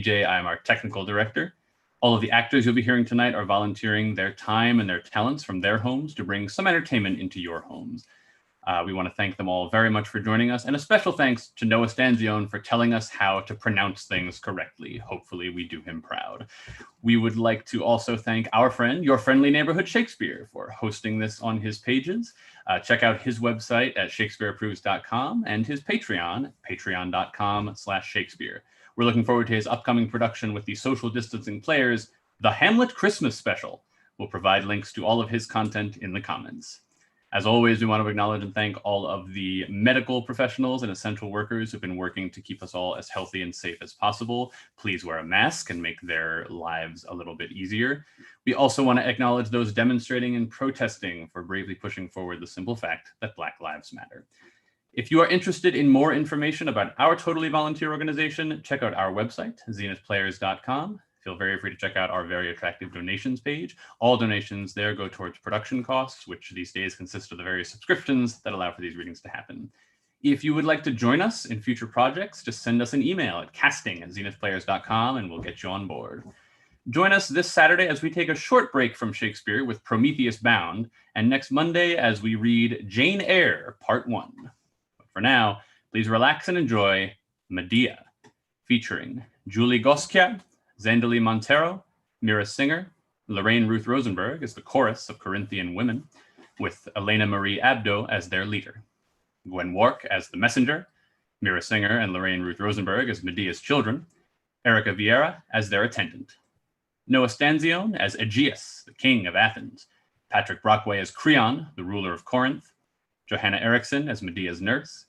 DJ. I'm our technical director. All of the actors you'll be hearing tonight are volunteering their time and their talents from their homes to bring some entertainment into your homes. We want to thank them all very much for joining us, and a special thanks to Noah Stanzione for telling us how to pronounce things correctly. Hopefully we do him proud. We would like to also thank our friend, your friendly neighborhood Shakespeare, for hosting this on his pages. Check out his website at shakespeareapproves.com and his Patreon, patreon.com/Shakespeare. We're looking forward to his upcoming production with the social distancing players, The Hamlet Christmas Special. We'll provide links to all of his content in the comments. As always, we want to acknowledge and thank all of the medical professionals and essential workers who've been working to keep us all as healthy and safe as possible. Please wear a mask and make their lives a little bit easier. We also want to acknowledge those demonstrating and protesting for bravely pushing forward the simple fact that Black Lives Matter. If you are interested in more information about our totally volunteer organization, check out our website, zenithplayers.com. Feel very free to check out our very attractive donations page. All donations there go towards production costs, which these days consist of the various subscriptions that allow for these readings to happen. If you would like to join us in future projects, just send us an email at casting@zenithplayers.com and we'll get you on board. Join us this Saturday as we take a short break from Shakespeare with Prometheus Bound, and next Monday as we read Jane Eyre, Part 1. But for now, please relax and enjoy Medea, featuring Julie Goskia, Zandali Montero, Mira Singer, Lorraine Ruth Rosenberg as the chorus of Corinthian women, with Elena Marie Abdo as their leader, Gwen Wark as the messenger, Mira Singer and Lorraine Ruth Rosenberg as Medea's children, Erica Vieira as their attendant, Noah Stanzione as Aegeus, the king of Athens, Patrick Brockway as Creon, the ruler of Corinth, Johanna Eriksson as Medea's nurse,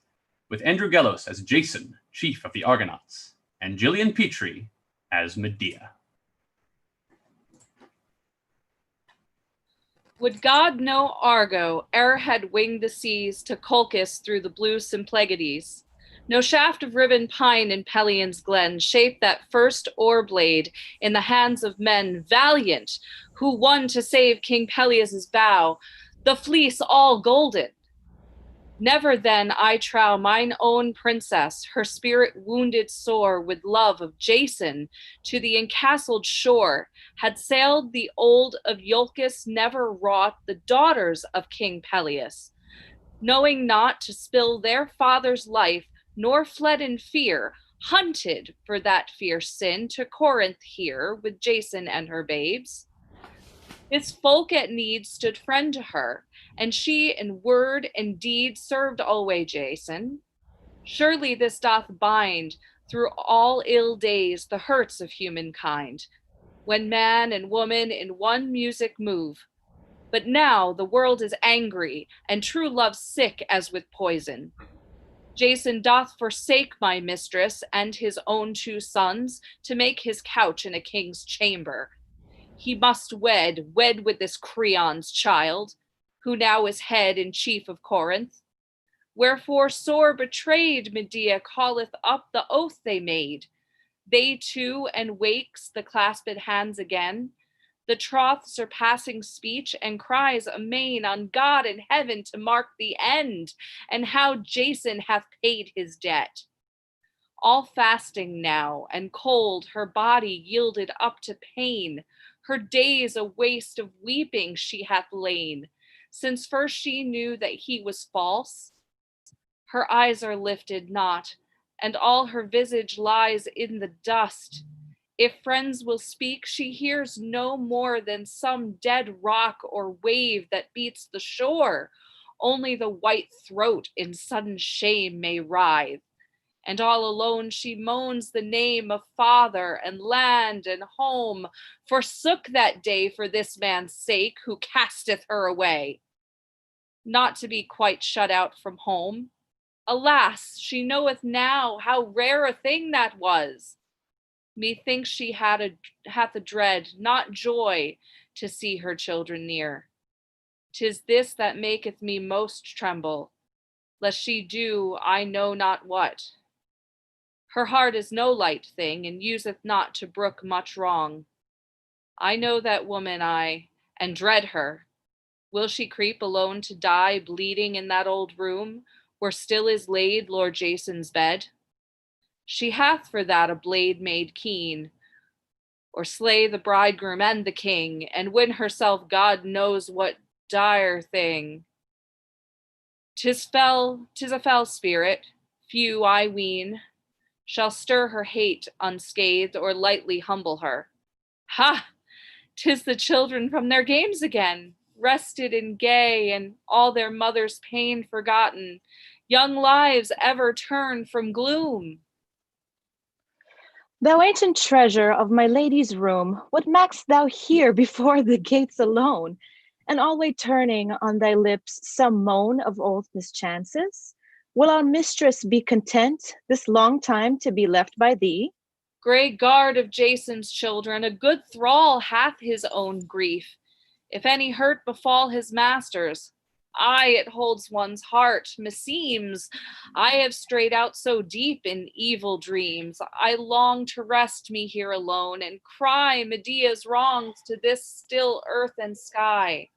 with Andrew Gelos as Jason, chief of the Argonauts, and Gillian Petrie as Medea. Would God know Argo e'er had winged the seas to Colchis through the blue Symplegades? No shaft of ribbon pine in Pelion's glen shaped that first oar blade in the hands of men valiant, who won to save King Peleus' bow, the fleece all golden. Never then, I trow, mine own princess, her spirit wounded sore with love of Jason, to the encastled shore, had sailed the old of Iolcus never wrought the daughters of King Peleus, knowing not to spill their father's life, nor fled in fear, hunted for that fierce sin to Corinth here with Jason and her babes. His folk at need stood friend to her, and she in word and deed served alway Jason. Surely this doth bind through all ill days the hurts of humankind, when man and woman in one music move. But now the world is angry, and true love sick as with poison. Jason doth forsake my mistress and his own 2 sons to make his couch in a king's chamber. He must wed with this Creon's child, who now is head and chief of Corinth. Wherefore sore betrayed Medea calleth up the oath they made. They too, and wakes the clasped hands again, the troth surpassing speech, and cries amain on God in heaven to mark the end, and how Jason hath paid his debt. All fasting now, and cold, her body yielded up to pain, her days a waste of weeping she hath lain, since first she knew that he was false. Her eyes are lifted not, and all her visage lies in the dust. If friends will speak, she hears no more than some dead rock or wave that beats the shore. Only the white throat in sudden shame may writhe. And all alone she moans the name of father and land and home, forsook that day for this man's sake who casteth her away. Not to be quite shut out from home. Alas, she knoweth now how rare a thing that was. Methinks she hath a dread, not joy, to see her children near. 'Tis this that maketh me most tremble, lest she do I know not what. Her heart is no light thing, and useth not to brook much wrong. I know that woman and dread her. Will she creep alone to die, bleeding in that old room, where still is laid Lord Jason's bed? She hath for that a blade made keen, or slay the bridegroom and the king, and win herself God knows what dire thing. 'Tis a fell spirit, few, I ween, shall stir her hate unscathed or lightly humble her. Ha! 'Tis the children from their games again, rested and gay, and all their mother's pain forgotten, young lives ever turn from gloom. Thou ancient treasure of my lady's room, what mak'st thou here before the gates alone, and alway turning on thy lips some moan of old mischances? Will our mistress be content this long time to be left by thee? Grey guard of Jason's children, a good thrall hath his own grief. If any hurt befall his masters, aye, it holds one's heart. Meseems I have strayed out so deep in evil dreams. I long to rest me here alone and cry Medea's wrongs to this still earth and sky.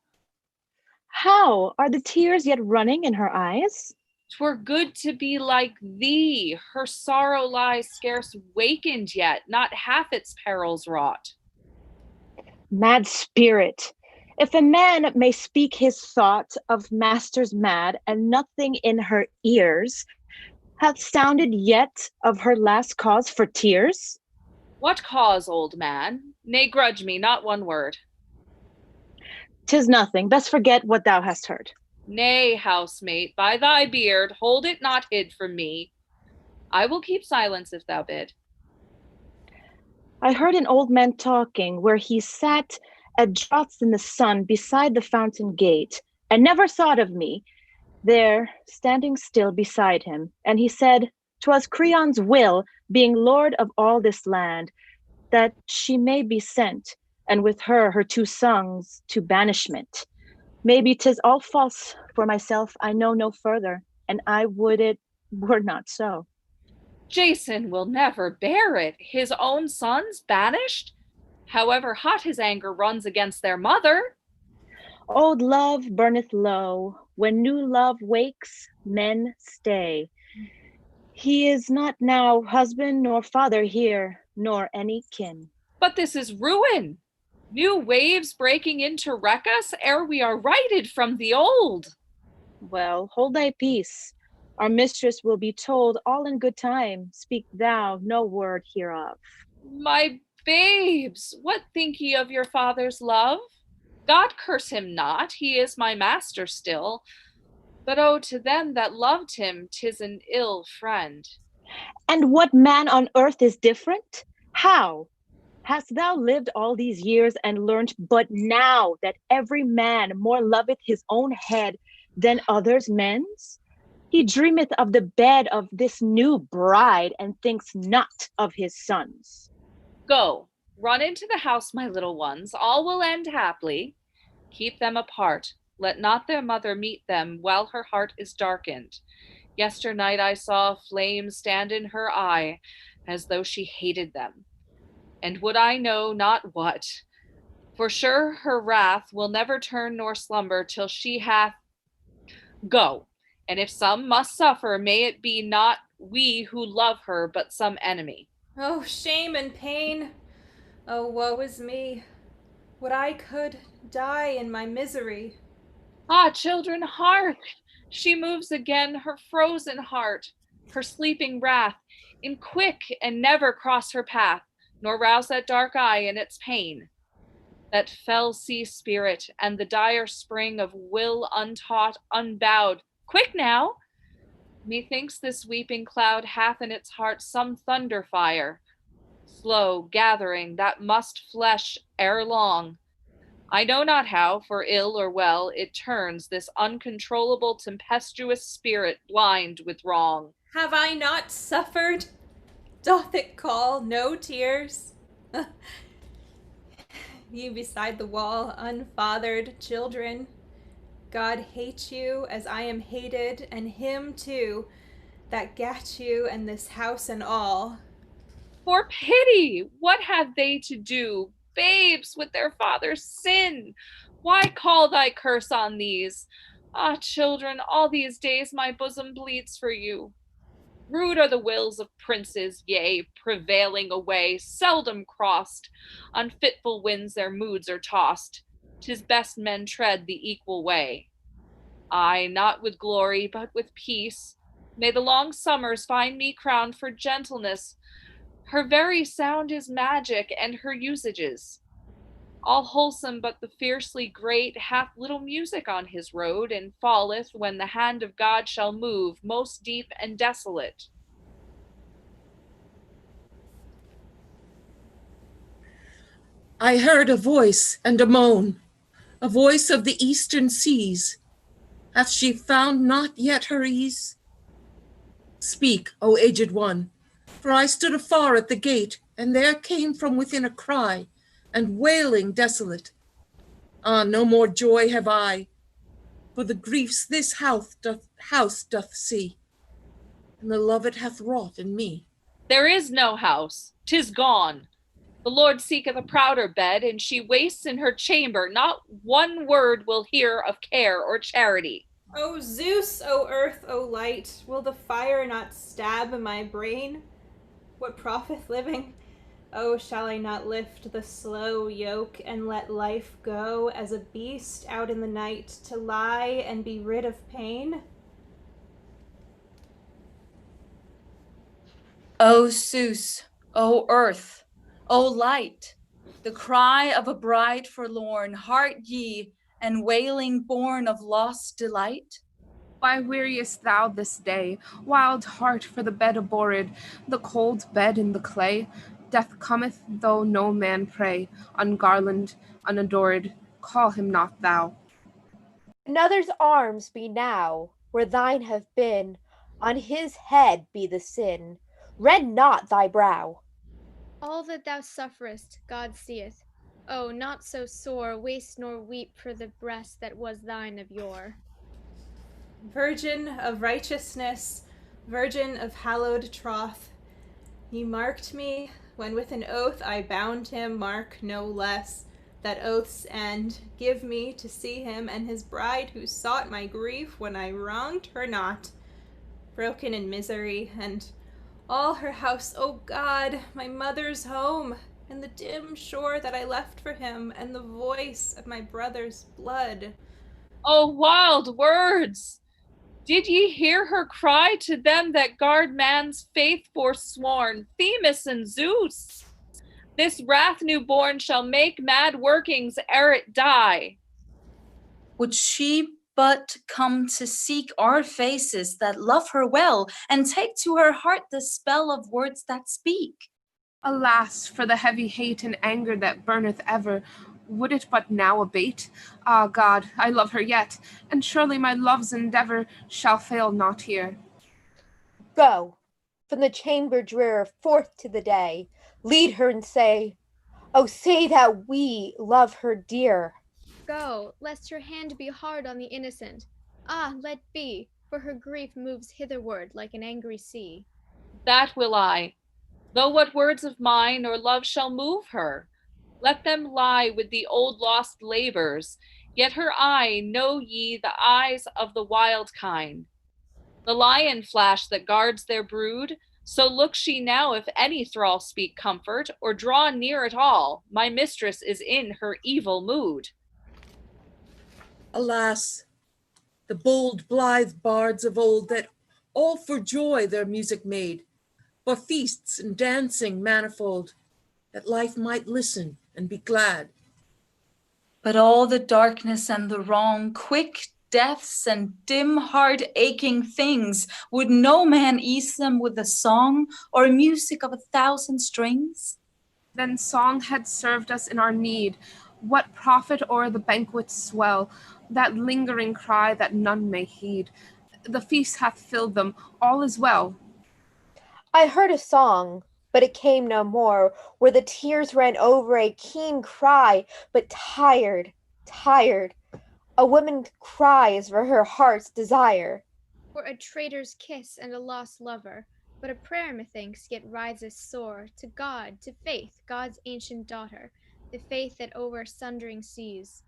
How are the tears yet running in her eyes? 'Twere good to be like thee. Her sorrow lies scarce wakened yet, not half its perils wrought. Mad spirit, if a man may speak his thought of masters mad, and nothing in her ears hath sounded yet of her last cause for tears? What cause, old man? Nay, grudge me not one word. 'Tis nothing, best forget what thou hast heard. Nay, housemate, by thy beard, hold it not hid from me. I will keep silence if thou bid. I heard an old man talking, where he sat at draughts in the sun beside the fountain gate, and never thought of me, there standing still beside him. And he said, 'twas Creon's will, being lord of all this land, that she may be sent, and with her her two sons, to banishment. Maybe 'tis all false. For myself I know no further, and I would it were not so. Jason will never bear it. His own sons banished? However hot his anger runs against their mother. Old love burneth low. When new love wakes, men stay. He is not now husband nor father here, nor any kin. But this is ruin. New waves breaking in to wreck us ere we are righted from the old. Well, hold thy peace. Our mistress will be told all in good time. Speak thou no word hereof. My babes, what think ye of your father's love? God curse him not, he is my master still. But oh, to them that loved him, 'tis an ill friend. And what man on earth is different? How? Hast thou lived all these years and learnt but now that every man more loveth his own head than others' men's? He dreameth of the bed of this new bride and thinks not of his sons. Go, run into the house, my little ones. All will end happily. Keep them apart. Let not their mother meet them while her heart is darkened. Yesternight I saw a flame stand in her eye, as though she hated them. And would I know not what? For sure her wrath will never turn nor slumber till she hath. Go, and if some must suffer, may it be not we who love her, but some enemy. Oh, shame and pain! Oh, woe is me! Would I could die in my misery. Ah, children, hark! She moves again her frozen heart, her sleeping wrath, in quick and never cross her path, nor rouse that dark eye in its pain. That fell sea spirit and the dire spring of will untaught, unbowed. Quick now! Methinks this weeping cloud hath in its heart some thunder fire, slow gathering, that must flesh ere long. I know not how, for ill or well, it turns this uncontrollable tempestuous spirit blind with wrong. Have I not suffered? Doth it call no tears? You beside the wall, unfathered children. God hate you as I am hated, and him too that gat you and this house and all. For pity, what have they to do, babes, with their father's sin? Why call thy curse on these? Ah, children, all these days my bosom bleeds for you. Rude are the wills of princes, yea, prevailing away, seldom crossed. On fitful winds their moods are tossed. 'Tis best men tread the equal way. Ay, not with glory, but with peace. May the long summers find me crowned for gentleness. Her very sound is magic, and her usages all wholesome, but the fiercely great hath little music on his road, and falleth when the hand of God shall move, most deep and desolate. I heard a voice and a moan, a voice of the eastern seas. Hath she found not yet her ease? Speak, O aged one, for I stood afar at the gate, and there came from within a cry, and wailing desolate. Ah, no more joy have I, for the griefs this house doth see, and the love it hath wrought in me. There is no house, 'tis gone. The Lord seeketh a prouder bed, and she wastes in her chamber. Not one word will hear of care or charity. O Zeus, O earth, O light, will the fire not stab my brain? What profit living? Oh, shall I not lift the slow yoke and let life go as a beast out in the night to lie and be rid of pain? O Zeus, O earth, O light, the cry of a bride forlorn, heart ye, and wailing born of lost delight? Why weariest thou this day, wild heart, for the bed abhorred, the cold bed in the clay? Death cometh, though no man pray, ungarland, unadored, call him not thou. Another's arms be now where thine have been, on his head be the sin, rend not thy brow. All that thou sufferest, God seeth. Oh, not so sore, waste nor weep for the breast that was thine of yore. Virgin of righteousness, virgin of hallowed troth, he marked me when with an oath I bound him, mark no less, that oath's end, give me to see him and his bride who sought my grief when I wronged her not, broken in misery, and all her house, O God, my mother's home, and the dim shore that I left for him, and the voice of my brother's blood. Oh, wild words! Did ye hear her cry to them that guard man's faith forsworn, Themis and Zeus? This wrath newborn shall make mad workings ere it die. Would she but come to seek our faces that love her well, and take to her heart the spell of words that speak? Alas, for the heavy hate and anger that burneth ever, would it but now abate? Ah, God, I love her yet, and surely my love's endeavor shall fail not here. Go, from the chamber drear forth to the day, lead her and say, oh, say that we love her dear. Go, lest your hand be hard on the innocent. Ah, let be, for her grief moves hitherward like an angry sea. That will I, though what words of mine or love shall move her? Let them lie with the old lost labors, yet her eye know ye the eyes of the wild kind. The lion flash that guards their brood, so looks she now if any thrall speak comfort, or draw near at all, my mistress is in her evil mood. Alas, the bold blithe bards of old that all for joy their music made, for feasts and dancing manifold, that life might listen and be glad. But all the darkness and the wrong, quick deaths and dim heart aching things, would no man ease them with a song or music of 1,000 strings? Then song had served us in our need. What profit o'er the banquet's swell, that lingering cry that none may heed? The feast hath filled them, all is well. I heard a song, but it came no more, where the tears ran over a keen cry, but tired, tired. A woman cries for her heart's desire. For a traitor's kiss and a lost lover, but a prayer, methinks, yet rises sore to God, to faith, God's ancient daughter, the faith that over sundering seas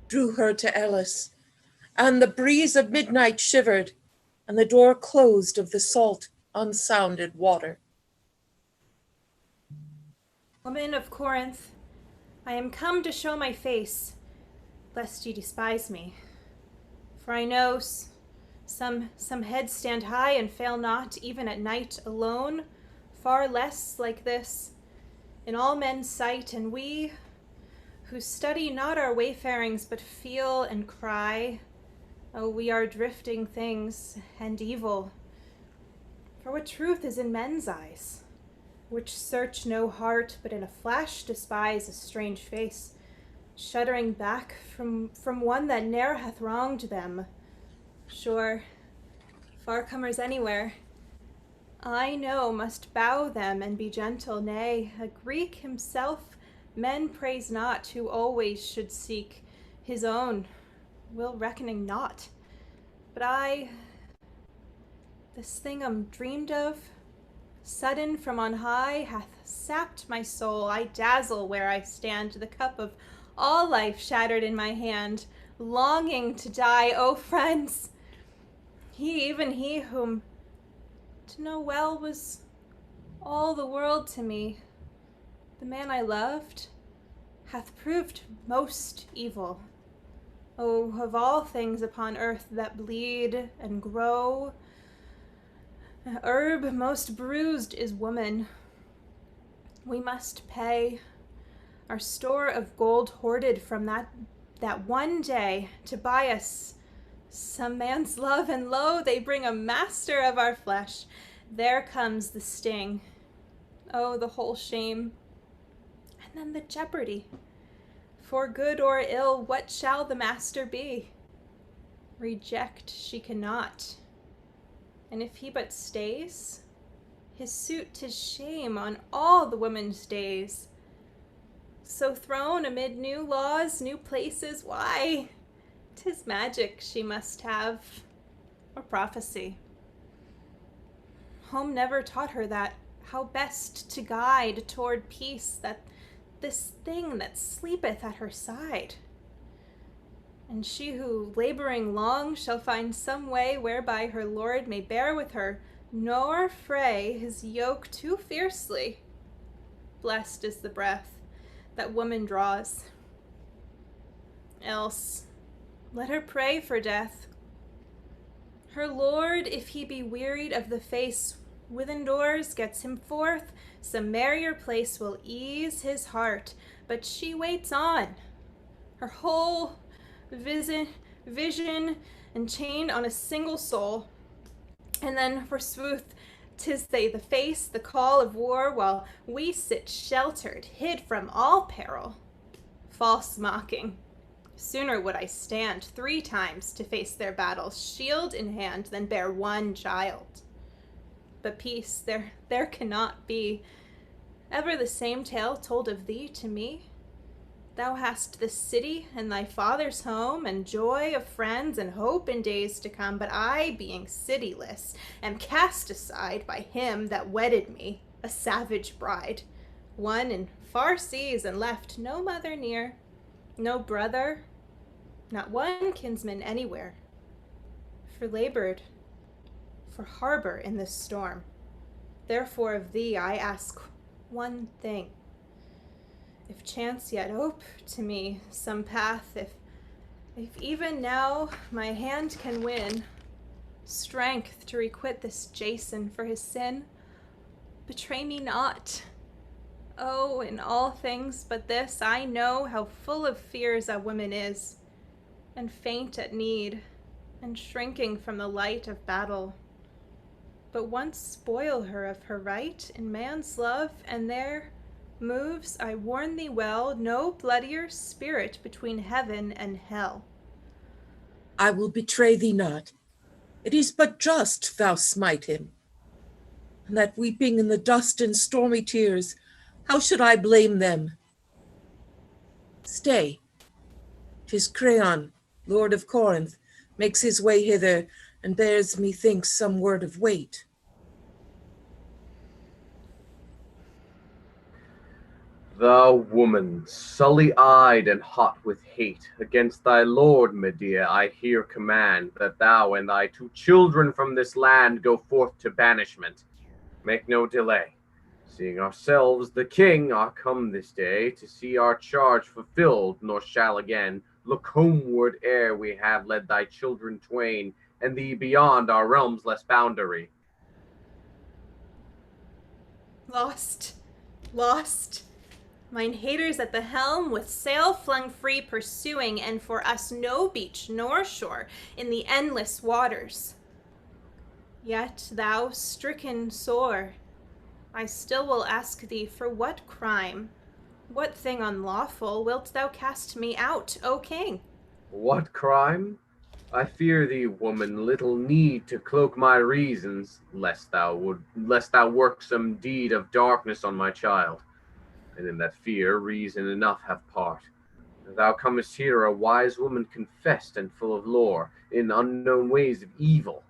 Drew her to Elis, and the breeze of midnight shivered, and the door closed of the salt unsounded water. Woman of Corinth, I am come to show my face, lest ye despise me. For I know some heads stand high and fail not, even at night alone, far less like this, in all men's sight, and we, who study not our wayfarings, but feel and cry, oh, we are drifting things and evil. For what truth is in men's eyes, which search no heart, but in a flash despise a strange face, shuddering back from one that ne'er hath wronged them. Sure, far comers anywhere, I know must bow them and be gentle, nay, a Greek himself men praise not, who always should seek his own, will reckoning not. But I, this thing I'm dreamed of, sudden from on high, hath sapped my soul. I dazzle where I stand, the cup of all life shattered in my hand, longing to die. Oh, friends, even he whom to know well was all the world to me, the man I loved, hath proved most evil. Oh, of all things upon earth that bleed and grow, herb most bruised is woman. We must pay our store of gold hoarded from that one day to buy us some man's love, and lo, they bring a master of our flesh. There comes the sting. Oh, the whole shame. And then the jeopardy. For good or ill, what shall the master be? Reject she cannot. And if he but stays, his suit 'tis shame on all the women's days. So thrown amid new laws, new places, why, 'tis magic she must have, or prophecy. Home never taught her that, how best to guide toward peace that this thing that sleepeth at her side. And she who, laboring long, shall find some way whereby her Lord may bear with her, nor fray his yoke too fiercely. Blessed is the breath that woman draws. Else, let her pray for death. Her Lord, if he be wearied of the face within doors, gets him forth, some merrier place will ease his heart. But she waits on, her whole vision enchained on a single soul. And then, forsooth, 'tis the face, the call of war, while we sit sheltered, hid from all peril. False mocking. Sooner would I stand 3 times to face their battles, shield in hand, than bear one child. But peace there cannot be. Ever the same tale told of thee to me? Thou hast the city and thy father's home, and joy of friends, and hope in days to come. But I, being cityless, am cast aside by him that wedded me, a savage bride, one in far seas, and left no mother near, no brother, not one kinsman anywhere. For labored, for harbor in this storm. Therefore of thee I ask one thing. If chance yet ope to me some path, if even now my hand can win strength to requite this Jason for his sin, betray me not. Oh, in all things but this, I know how full of fears a woman is, and faint at need, and shrinking from the light of battle. But once spoil her of her right in man's love, and there moves, I warn thee well, no bloodier spirit between heaven and hell. I will betray thee not. It is but just thou smite him. And that weeping in the dust and stormy tears, how should I blame them? Stay. 'Tis Creon, Lord of Corinth, makes his way hither, and bears methinks some word of weight. Thou woman, sully-eyed and hot with hate, against thy lord, Medea, I here command that thou and thy 2 children from this land go forth to banishment. Make no delay, seeing ourselves the king are come this day to see our charge fulfilled, nor shall again look homeward ere we have led thy children twain and thee beyond our realm's less boundary. Lost, lost. Mine haters at the helm, with sail flung free pursuing, and for us no beach nor shore in the endless waters. Yet thou, stricken sore, I still will ask thee, for what crime, what thing unlawful, wilt thou cast me out, O king? What crime? I fear thee, woman, little need to cloak my reasons, lest thou work some deed of darkness on my child. And in that fear reason enough have part. Thou comest here a wise woman confessed and full of lore, in unknown ways of evil.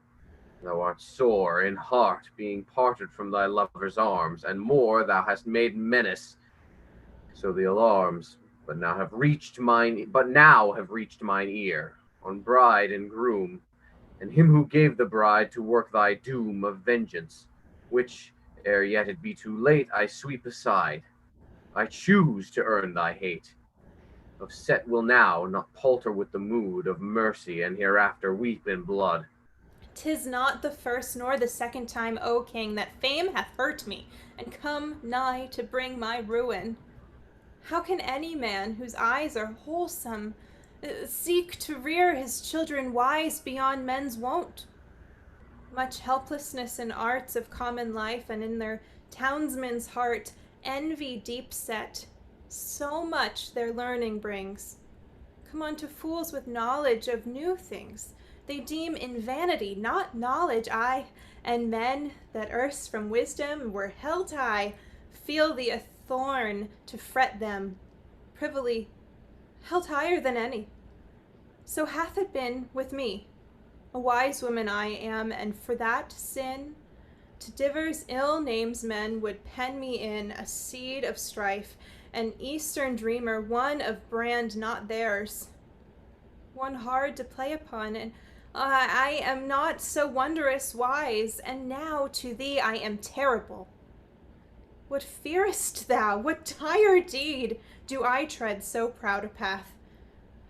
Thou art sore in heart, being parted from thy lover's arms, and more thou hast made menace. So the alarms, but now have reached mine ear, on bride and groom, and him who gave the bride to work thy doom of vengeance, which, ere yet it be too late, I sweep aside. I choose to earn thy hate. Of set will now not palter with the mood of mercy, and hereafter weep in blood. 'Tis not the first nor the second time, O king, that fame hath hurt me, and come nigh to bring my ruin. How can any man whose eyes are wholesome seek to rear his children wise beyond men's wont? Much helplessness in arts of common life, and in their townsman's heart envy deep set, so much their learning brings. Come unto fools with knowledge of new things, they deem in vanity, not knowledge, I, and men that erst from wisdom were held high, feel thee a thorn to fret them, privily held higher than any. So hath it been with me. A wise woman I am, and for that sin, to divers ill names men would pen me in, a seed of strife, an eastern dreamer, one of brand not theirs, one hard to play upon, and I am not so wondrous wise, and now to thee I am terrible. What fearest thou? What dire deed do I tread so proud a path?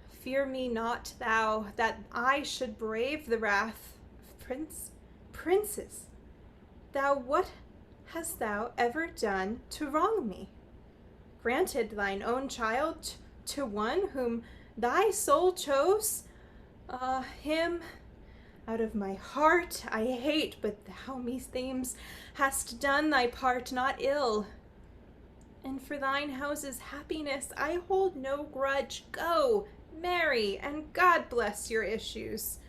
Fear me not thou, that I should brave the wrath of princes. Thou, what hast thou ever done to wrong me? Granted thine own child to one whom thy soul chose? Him out of my heart I hate, but thou, meseems, hast done thy part not ill. And for thine house's happiness I hold no grudge. Go, marry, and God bless your issues.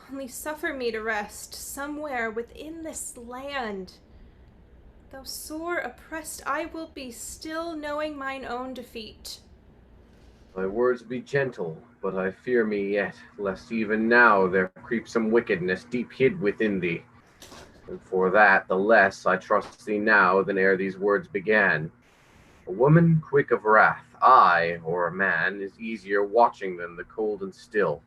Only suffer me to rest somewhere within this land. Though sore oppressed, I will be still, knowing mine own defeat. Thy words be gentle, but I fear me yet, lest even now there creep some wickedness deep hid within thee. And for that, the less I trust thee now than ere these words began. A woman quick of wrath, I, or a man, is easier watching than the cold and still.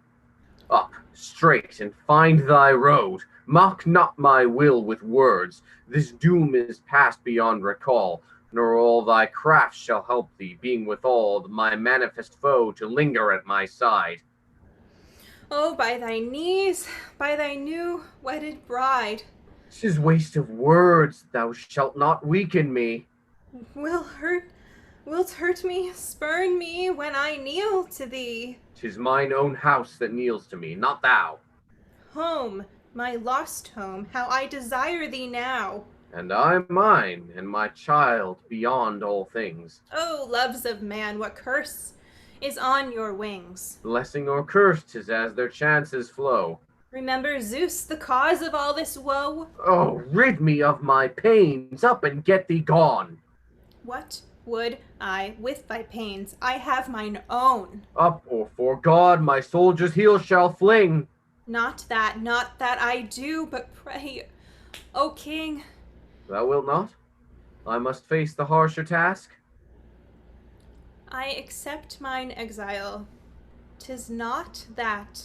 Up, straight, and find thy road. Mock not my will with words. This doom is past beyond recall, nor all thy craft shall help thee, being withal my manifest foe to linger at my side. Oh, by thy knees, by thy new wedded bride. 'Tis waste of words, thou shalt not weaken me. Wilt hurt me, spurn me when I kneel to thee. 'Tis mine own house that kneels to me, not thou. Home, my lost home, how I desire thee now. And I mine, and my child beyond all things. Oh, loves of man, what curse is on your wings? Blessing or curse, 'tis as their chances flow. Remember Zeus, the cause of all this woe? Oh, rid me of my pains, up and get thee gone. What would I with thy pains? I have mine own. Up, or for God my soldier's heel shall fling. Not that I do, but pray, O king. Thou wilt not? I must face the harsher task. I accept mine exile. 'Tis not that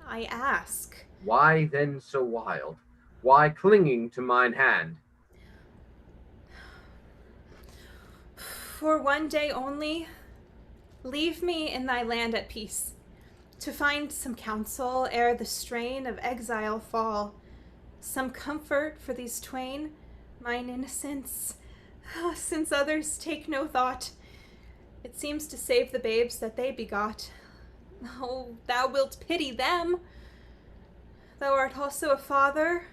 I ask. Why then so wild? Why clinging to mine hand? For one day only, leave me in thy land at peace, to find some counsel ere the strain of exile fall, some comfort for these twain, mine innocence, since others take no thought. It seems to save the babes that they begot. Oh, thou wilt pity them. Thou art also a father.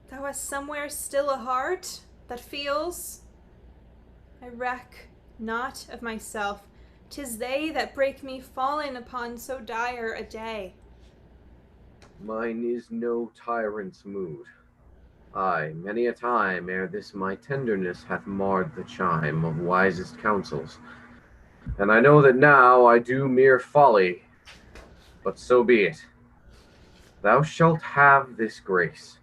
Thou hast somewhere still a heart that feels. I reck not of myself. 'Tis they that break me fallen upon so dire a day. Mine is no tyrant's mood. Aye, many a time ere this my tenderness hath marred the chime of wisest counsels. And I know that now I do mere folly, but so be it. Thou shalt have this grace.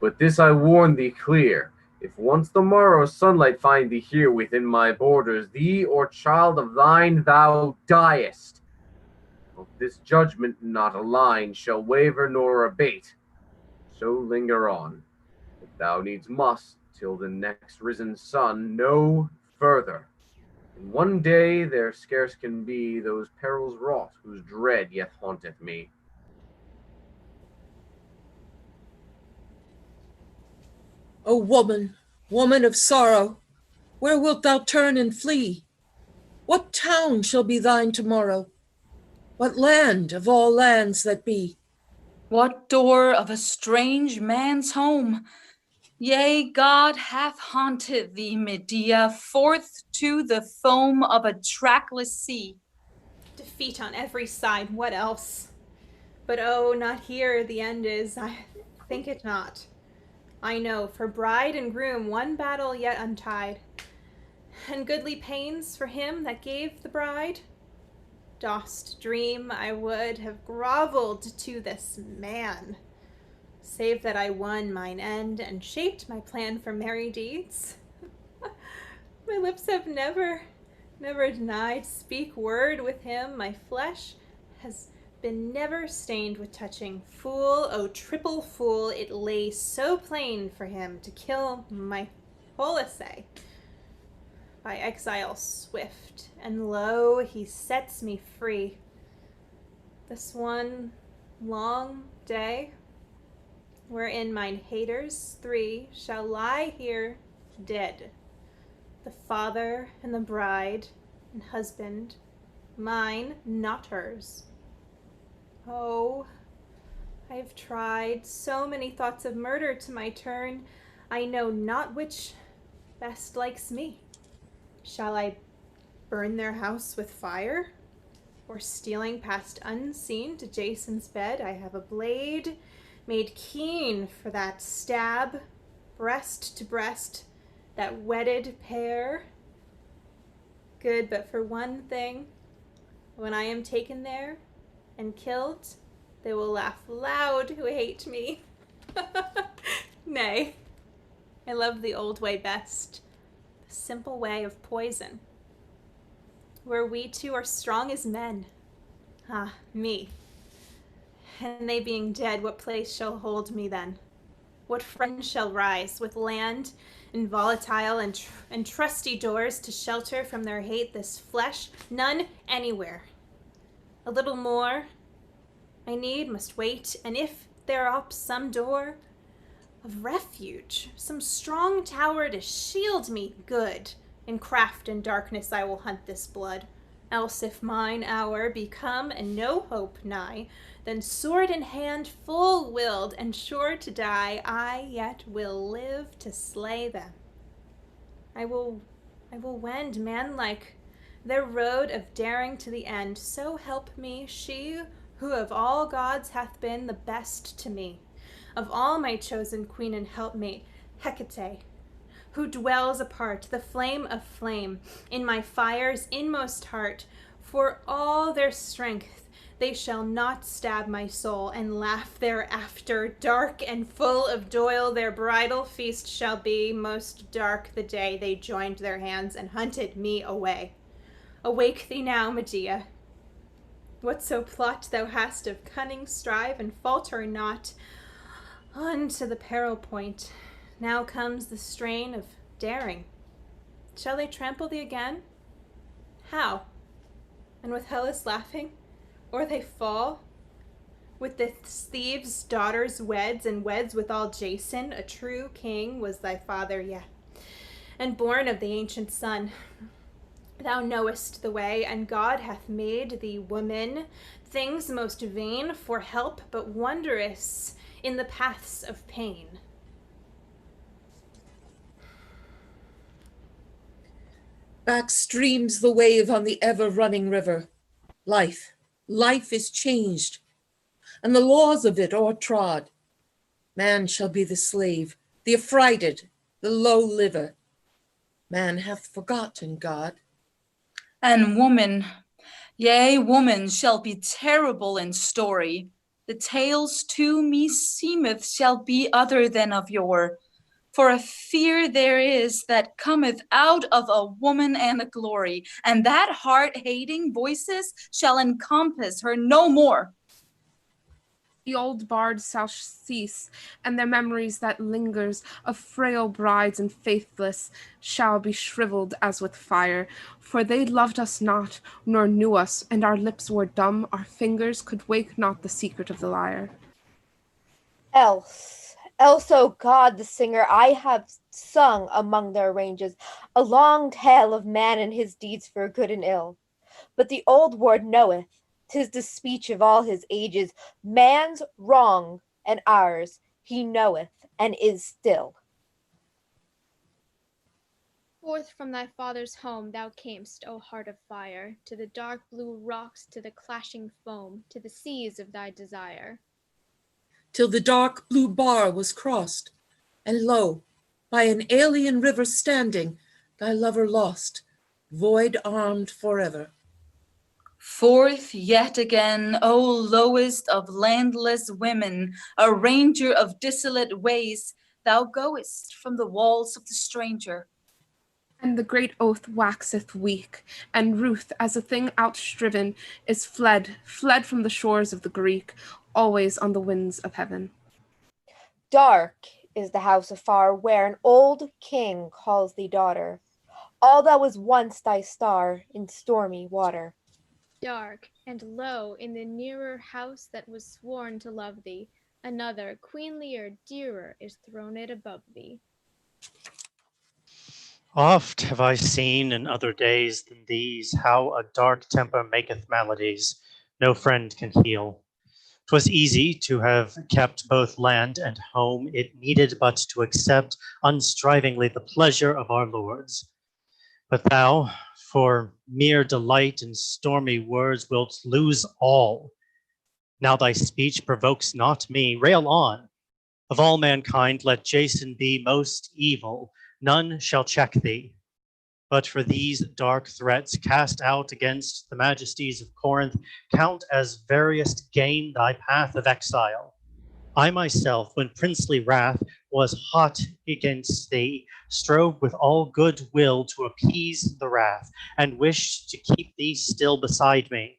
But this I warn thee clear, if once the morrow's sunlight find thee here within my borders, thee or child of thine, thou diest. Of this judgment not a line shall waver nor abate. So linger on, if thou needs must, till the next risen sun, no further. In one day there scarce can be those perils wrought whose dread yet haunteth me. O woman, woman of sorrow, where wilt thou turn and flee? What town shall be thine tomorrow? What land of all lands that be? What door of a strange man's home? Yea, God hath haunted thee, Medea, forth to the foam of a trackless sea. Defeat on every side, what else? But oh, not here the end is, I think it not. I know, for bride and groom one battle yet untied, and goodly pains for him that gave the bride. Dost dream I would have grovelled to this man, save that I won mine end and shaped my plan for merry deeds? My lips have never denied speak word with him. My flesh has been never stained with touching. Fool, oh triple fool, it lay so plain for him to kill my Polysay by exile swift, and lo, he sets me free. This one long day, wherein mine haters three shall lie here dead, the father and the bride and husband, mine, not hers. Oh, I have tried so many thoughts of murder to my turn, I know not which best likes me. Shall I burn their house with fire? Or stealing past unseen to Jason's bed, I have a blade made keen for that stab, breast to breast, that wedded pair. Good but for one thing, when I am taken there and killed, they will laugh loud who hate me. Nay, I love the old way best, the simple way of poison, where we two are strong as men. Ah, me. And they being dead, what place shall hold me then? What friend shall rise with land and volatile and trusty doors to shelter from their hate this flesh? None anywhere. A little more I need must wait, and if there up some door of refuge, some strong tower to shield me good, in craft and darkness I will hunt this blood. Else if mine hour be come and no hope nigh, then sword in hand, full-willed and sure to die, I yet will live to slay them. I will wend manlike their road of daring to the end. So help me, she who of all gods hath been the best to me, of all my chosen queen and helpmate, Hecate, who dwells apart, the flame of flame, in my fire's inmost heart. For all their strength they shall not stab my soul and laugh thereafter. Dark and full of doyle their bridal feast shall be, most dark the day they joined their hands and hunted me away. Awake thee now, Medea. Whatso plot thou hast of cunning, strive and falter not. On to the peril point. Now comes the strain of daring. Shall they trample thee again? How? And with Hellas laughing? Or they fall? With the thieves' daughters weds, and weds withal Jason, a true king was thy father, yea, and born of the ancient sun. Thou knowest the way, and God hath made thee woman, things most vain for help, but wondrous in the paths of pain. Back streams the wave on the ever-running river. Life is changed, and the laws of it o'ertrod. Man shall be the slave, the affrighted, the low liver. Man hath forgotten God. And woman, yea, woman shall be terrible in story. The tales to me seemeth shall be other than of yore. For a fear there is that cometh out of a woman and a glory, and that heart-hating voices shall encompass her no more. The old bards shall cease, and their memories that lingers of frail brides and faithless shall be shriveled as with fire. For they loved us not, nor knew us, and our lips were dumb, our fingers could wake not the secret of the lyre. Else, O God the singer, I have sung among their ranges a long tale of man and his deeds for good and ill. But the old word knoweth, 'tis the speech of all his ages, man's wrong and ours he knoweth and is still. Forth from thy father's home thou camest, O heart of fire, to the dark blue rocks, to the clashing foam, to the seas of thy desire. Till the dark blue bar was crossed, and lo, by an alien river standing, thy lover lost, void-armed forever. Forth yet again, O lowest of landless women, a ranger of dissolute ways, thou goest from the walls of the stranger. And the great oath waxeth weak, and Ruth, as a thing outstriven, is fled from the shores of the Greek, always on the winds of heaven. Dark is the house afar, where an old king calls thee daughter. All that was once thy star in stormy water. Dark and low in the nearer house that was sworn to love thee, another, queenlier, dearer, is throned above thee. Oft have I seen in other days than these how a dark temper maketh maladies no friend can heal. 'Twas easy to have kept both land and home, it needed but to accept unstrivingly the pleasure of our lords. But thou, for mere delight in stormy words, wilt lose all. Now thy speech provokes not me, rail on. Of all mankind let Jason be most evil, none shall check thee. But for these dark threats cast out against the majesties of Corinth, count as veriest gain thy path of exile. I myself, when princely wrath was hot against thee, strove with all good will to appease the wrath, and wished to keep thee still beside me.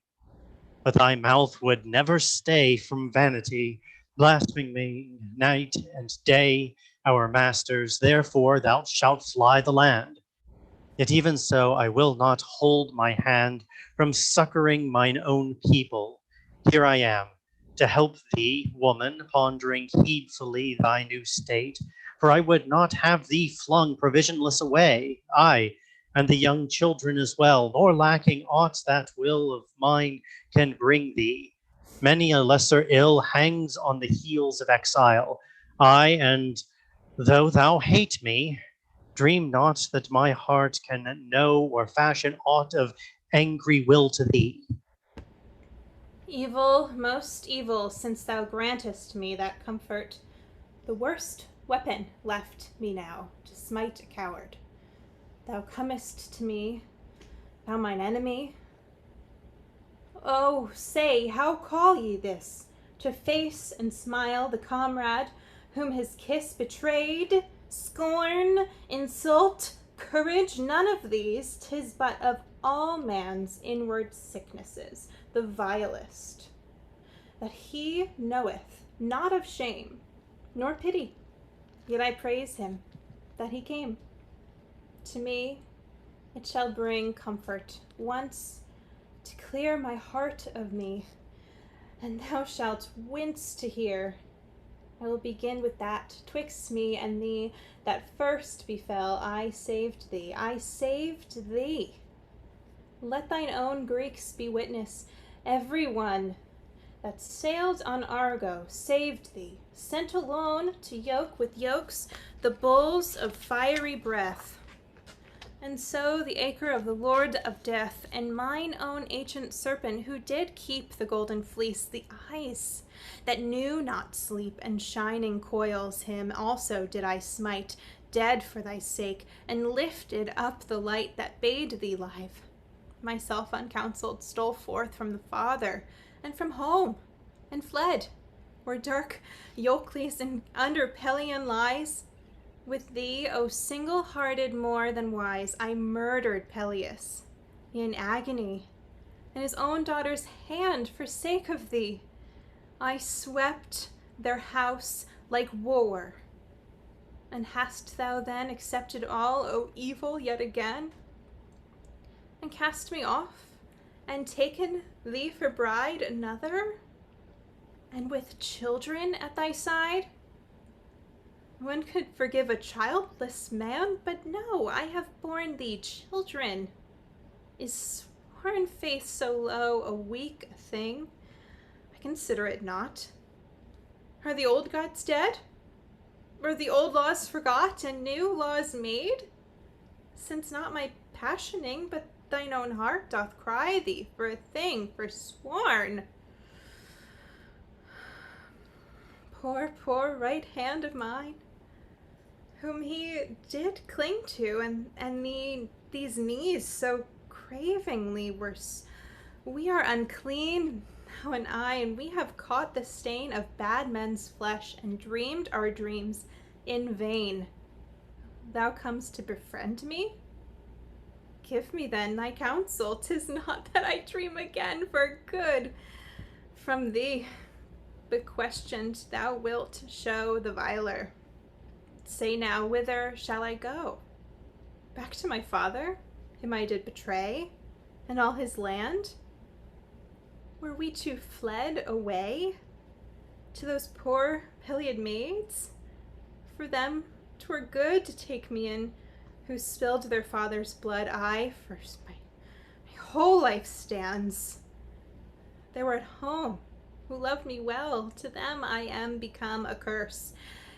But thy mouth would never stay from vanity, blaspheming me night and day, our masters, therefore thou shalt fly the land. Yet even so I will not hold my hand from succoring mine own people. Here I am, to help thee, woman, pondering heedfully thy new state, for I would not have thee flung provisionless away, I, and the young children as well, nor lacking aught that will of mine can bring thee. Many a lesser ill hangs on the heels of exile. I, and though thou hate me, dream not that my heart can know or fashion aught of angry will to thee. Evil, most evil, since thou grantest me that comfort, the worst weapon left me now to smite a coward. Thou comest to me, thou mine enemy. Oh, say, how call ye this? To face and smile the comrade whom his kiss betrayed? Scorn, insult, courage, none of these, 'tis but of all man's inward sicknesses, the vilest, that he knoweth not of shame, nor pity. Yet I praise him that he came. To me it shall bring comfort once to clear my heart of me, and thou shalt wince to hear. I will begin with that twixt me and thee that first befell. I saved thee, I saved thee. Let thine own Greeks be witness, every one that sailed on Argo saved thee, sent alone to yoke with yokes the bulls of fiery breath. And so the acre of the Lord of Death, and mine own ancient serpent, who did keep the golden fleece, the eyes that knew not sleep, and shining coils, him also did I smite, dead for thy sake, and lifted up the light that bade thee live. Myself uncounseled stole forth from the Father, and from home, and fled, where dark Euclid and under Pelion lies. With thee, O single-hearted more than wise, I murdered Peleus in agony, and his own daughter's hand for sake of thee. I swept their house like war. And hast thou then accepted all, O evil, yet again, and cast me off, and taken thee for bride another, and with children at thy side? One could forgive a childless man, but no, I have borne thee children. Is sworn faith so low a weak thing? I consider it not. Are the old gods dead? Or the old laws forgot, and new laws made? Since not my passioning, but thine own heart doth cry thee for a thing forsworn. Poor right hand of mine, whom he did cling to, and these knees so cravingly we are unclean, thou and I, and we have caught the stain of bad men's flesh, and dreamed our dreams in vain. Thou comest to befriend me? Give me then thy counsel. 'Tis not that I dream again for good from thee, but questioned thou wilt show the viler. Say now, whither shall I go? Back to my father, whom I did betray, and all his land? Were we two fled away to those poor Peliad maids? For them 'twere good to take me in, who spilled their father's blood. I, first, my whole life stands. They were at home, who loved me well. To them I am become a curse.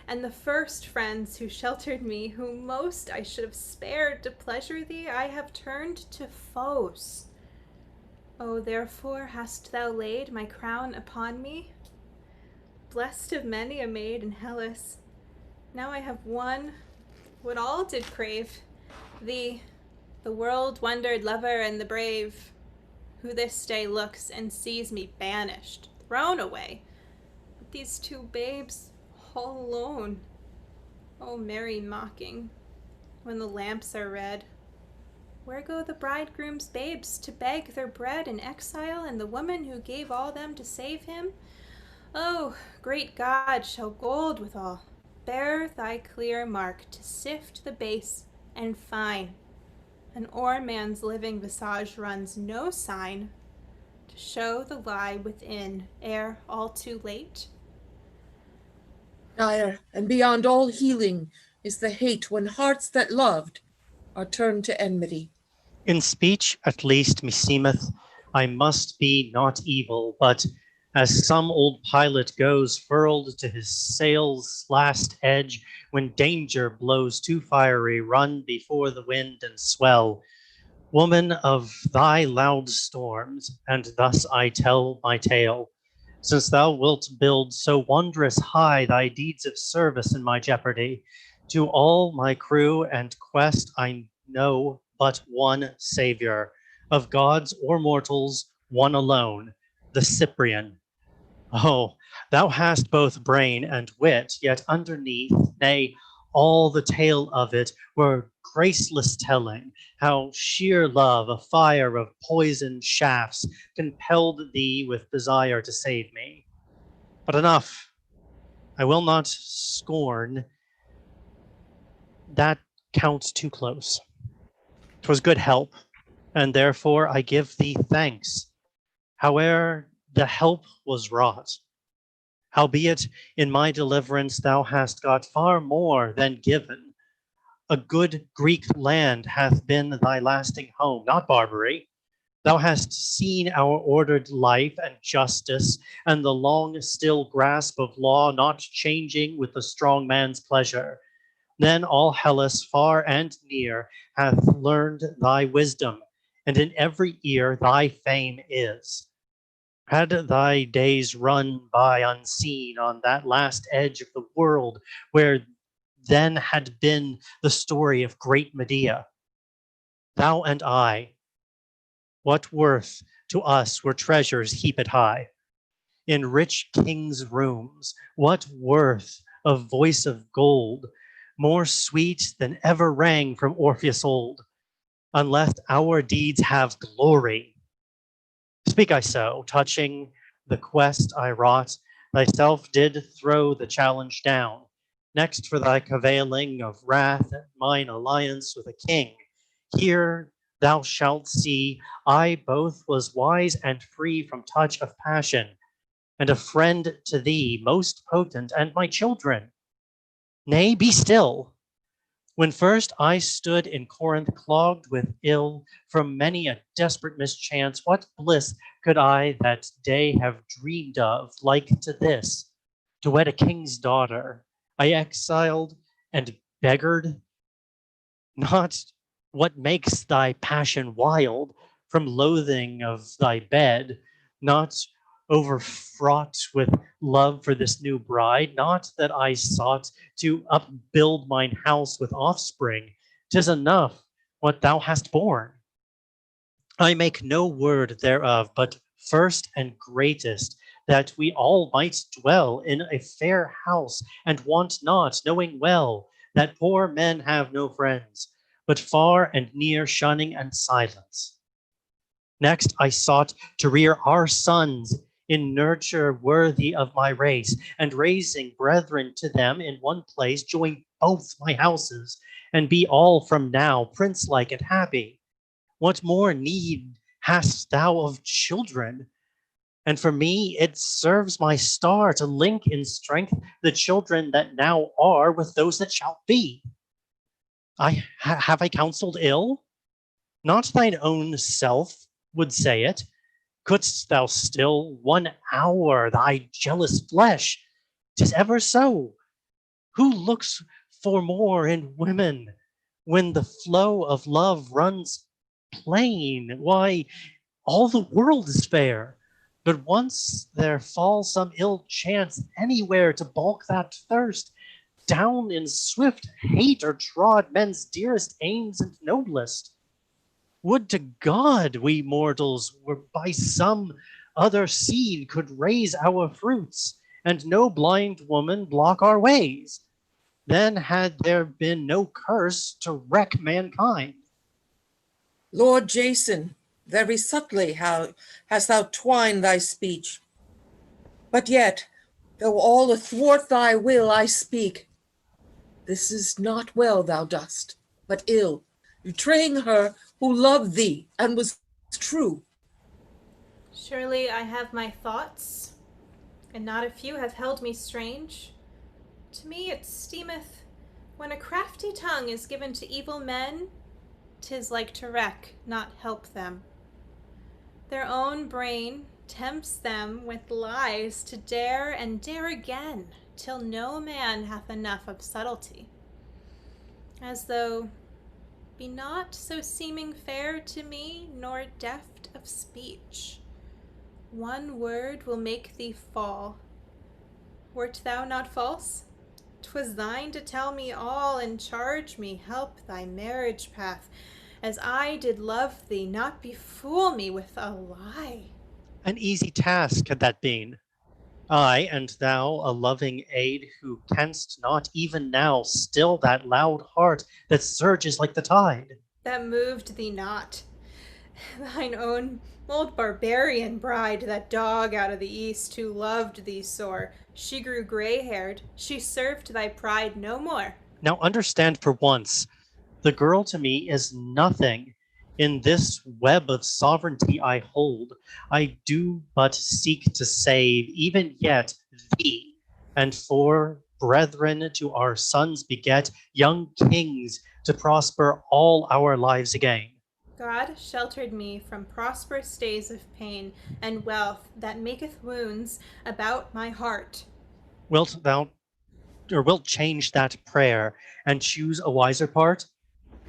And the first friends who sheltered me, whom most I should have spared to pleasure thee, I have turned to foes. Oh, therefore hast thou laid my crown upon me? Blessed of many a maid in Hellas, now I have won what all did crave, thee, the world-wondered lover and the brave, who this day looks and sees me banished, thrown away, with these two babes all alone. Oh, merry mocking, when the lamps are red. Where go the bridegroom's babes to beg their bread in exile, and the woman who gave all them to save him? Oh, great God, shall gold withal bear thy clear mark to sift the base and fine, and o'er man's living visage runs no sign to show the lie within ere all too late? Dire and beyond all healing is the hate when hearts that loved are turned to enmity. In speech, at least, meseemeth, I must be not evil, but as some old pilot goes furled to his sail's last edge, when danger blows too fiery, run before the wind and swell. Woman of thy loud storms, and thus I tell my tale, since thou wilt build so wondrous high thy deeds of service in my jeopardy. To all my crew and quest I know but one Savior, of gods or mortals, one alone, the Cyprian. Oh, thou hast both brain and wit, yet underneath, nay, all the tale of it, were graceless telling, how sheer love, a fire of poisoned shafts, compelled thee with desire to save me. But enough, I will not scorn. That counts too close. 'Twas good help, and therefore I give thee thanks. Howe'er the help was wrought, howbeit in my deliverance thou hast got far more than given. A good Greek land hath been thy lasting home, not Barbary. Thou hast seen our ordered life and justice, and the long still grasp of law not changing with the strong man's pleasure. Then all Hellas far and near hath learned thy wisdom, and in every ear thy fame is. Had thy days run by unseen on that last edge of the world, where then had been the story of great Medea, thou and I, what worth to us were treasures heaped high in rich kings' rooms? What worth a voice of gold, more sweet than ever rang from Orpheus old, unless our deeds have glory? Speak I so, touching the quest I wrought, thyself did throw the challenge down. Next for thy cavailing of wrath and mine alliance with a king, here thou shalt see I both was wise and free from touch of passion, and a friend to thee most potent, and my children. Nay, be still. When first I stood in Corinth clogged with ill from many a desperate mischance, what bliss could I that day have dreamed of like to this, to wed a king's daughter? I exiled and beggared, not what makes thy passion wild, from loathing of thy bed, not overfraught with love for this new bride, not that I sought to upbuild mine house with offspring. 'Tis enough what thou hast borne. I make no word thereof, but first and greatest, that we all might dwell in a fair house, and want not, knowing well that poor men have no friends, but far and near shunning and silence. Next I sought to rear our sons in nurture worthy of my race, and raising brethren to them in one place, join both my houses, and be all from now prince-like and happy. What more need hast thou of children? And for me, it serves my star to link in strength the children that now are with those that shall be. Have I counseled ill? Not thine own self would say it. Couldst thou still 1 hour thy jealous flesh? 'Tis ever so. Who looks for more in women when the flow of love runs plain? Why, all the world is fair. But once there fall some ill chance anywhere to balk that thirst, down in swift hate are trod men's dearest aims and noblest. Would to God we mortals were by some other seed could raise our fruits, and no blind woman block our ways. Then had there been no curse to wreck mankind. Lord Jason, very subtly how hast thou twined thy speech. But yet, though all athwart thy will I speak, this is not well thou dost, but ill, betraying her who loved thee and was true. Surely I have my thoughts, and not a few have held me strange. To me it seemeth, when a crafty tongue is given to evil men, 'tis like to wreck, not help them. Their own brain tempts them with lies to dare and dare again, till no man hath enough of subtlety. As though be not so seeming fair to me, nor deft of speech. One word will make thee fall. Wert thou not false? 'Twas thine to tell me all, and charge me help thy marriage path, as I did love thee, not befool me with a lie. An easy task had that been. I and thou, a loving aid, who canst not even now still that loud heart that surges like the tide. That moved thee not. Thine own old barbarian bride, that dog out of the east, who loved thee sore. She grew gray-haired, she served thy pride no more. Now understand for once, the girl to me is nothing. In this web of sovereignty I hold, I do but seek to save, even yet, thee, and for brethren to our sons beget, young kings to prosper all our lives again. God sheltered me from prosperous days of pain and wealth that maketh wounds about my heart. Wilt thou, or wilt change that prayer and choose a wiser part?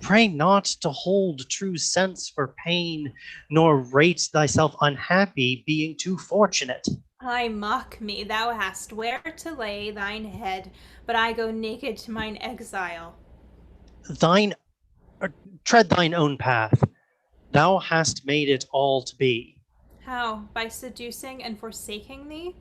Pray not to hold true sense for pain, nor rate thyself unhappy, being too fortunate. I mock me, thou hast where to lay thine head, but I go naked to mine exile. Tread thine own path. Thou hast made it all to be. How? By seducing and forsaking thee?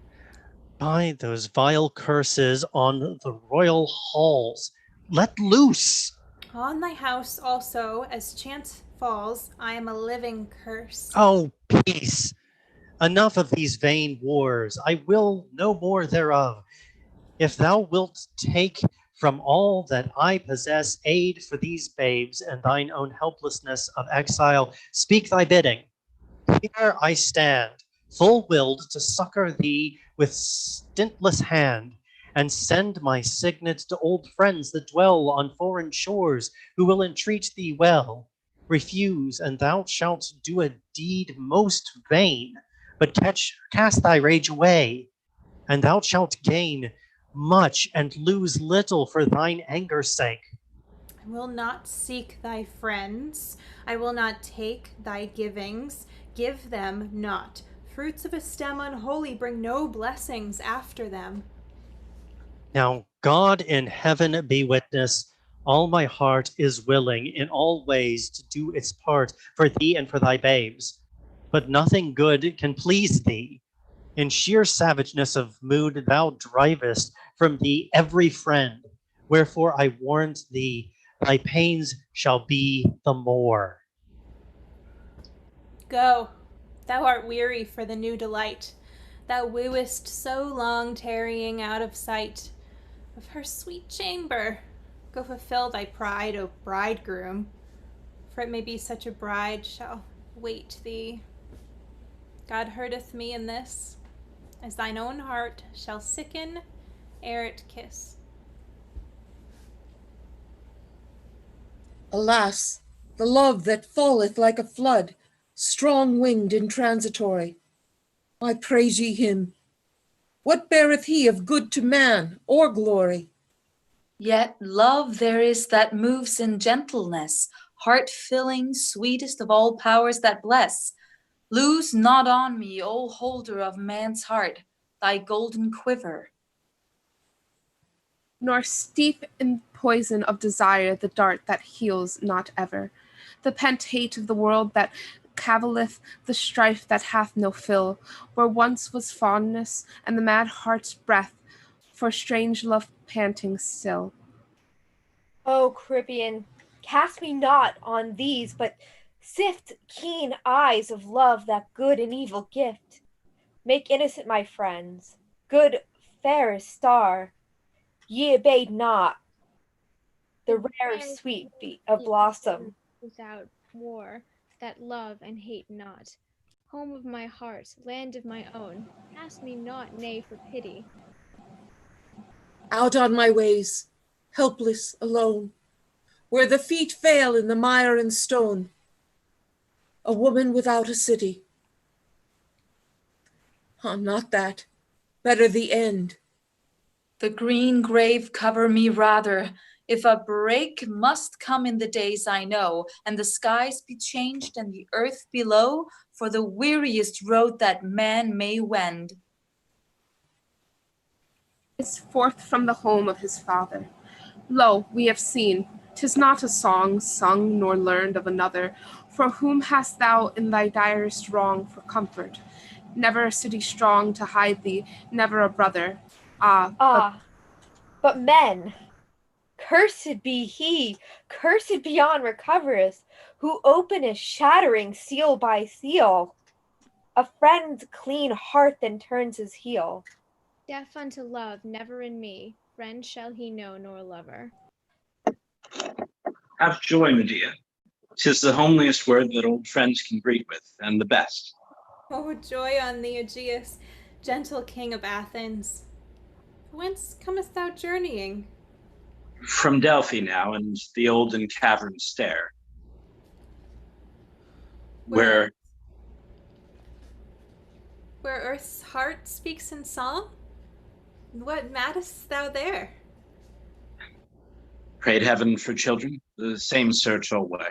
By those vile curses on the royal halls. Let loose! On thy house also, as chance falls, I am a living curse. Oh, peace! Enough of these vain wars. I will no more thereof. If thou wilt take from all that I possess aid for these babes and thine own helplessness of exile, speak thy bidding. Here I stand, full-willed to succor thee with stintless hand, and send my signet to old friends that dwell on foreign shores, who will entreat thee well. Refuse, and thou shalt do a deed most vain, but cast thy rage away, and thou shalt gain much and lose little for thine anger's sake. I will not seek thy friends. I will not take thy givings. Give them not. Fruits of a stem unholy bring no blessings after them. Now God in heaven be witness, all my heart is willing in all ways to do its part for thee and for thy babes. But nothing good can please thee. In sheer savageness of mood thou drivest from thee every friend. Wherefore I warned thee, thy pains shall be the more. Go, thou art weary for the new delight. Thou wooest so long tarrying out of sight of her sweet chamber. Go fulfill thy pride, O bridegroom, for it may be such a bride shall wait thee. God hurteth me in this, as thine own heart shall sicken ere it kiss. Alas, the love that falleth like a flood, strong-winged and transitory. I praise ye him. What beareth he of good to man or glory? Yet love there is that moves in gentleness, heart-filling, sweetest of all powers that bless. Lose not on me, O holder of man's heart, thy golden quiver. Nor steep in poison of desire the dart that heals not ever, the pent hate of the world that cavilleth, the strife that hath no fill, where once was fondness and the mad heart's breath, for strange love panting still. O Cribian, cast me not on these, but sift keen eyes of love that good and evil gift. Make innocent my friends, good fairest star, ye abate not the rare sweet beat of blossom. Without war, that love and hate not. Home of my heart, land of my own, ask me not nay for pity. Out on my ways, helpless, alone, where the feet fail in the mire and stone, a woman without a city. Oh, not that, better the end. The green grave cover me rather, if a break must come in the days I know, and the skies be changed and the earth below, for the weariest road that man may wend. Is forth from the home of his father. Lo, we have seen, 'tis not a song sung nor learned of another, for whom hast thou in thy direst wrong for comfort? never a city strong to hide thee, never a brother. But But men, cursed be he, cursed beyond recoverers, who openeth shattering seal by seal. A friend's clean heart then turns his heel. Deaf unto love, never in me, friend shall he know nor lover. Have joy, Medea. 'Tis the homeliest word that old friends can greet with, and the best. Oh, joy on thee, Aegeus, gentle king of Athens. Whence comest thou journeying? From Delphi now, and the olden cavern stair, where earth's heart speaks in song? What mattest thou there? prayed heaven for children, the same search alway.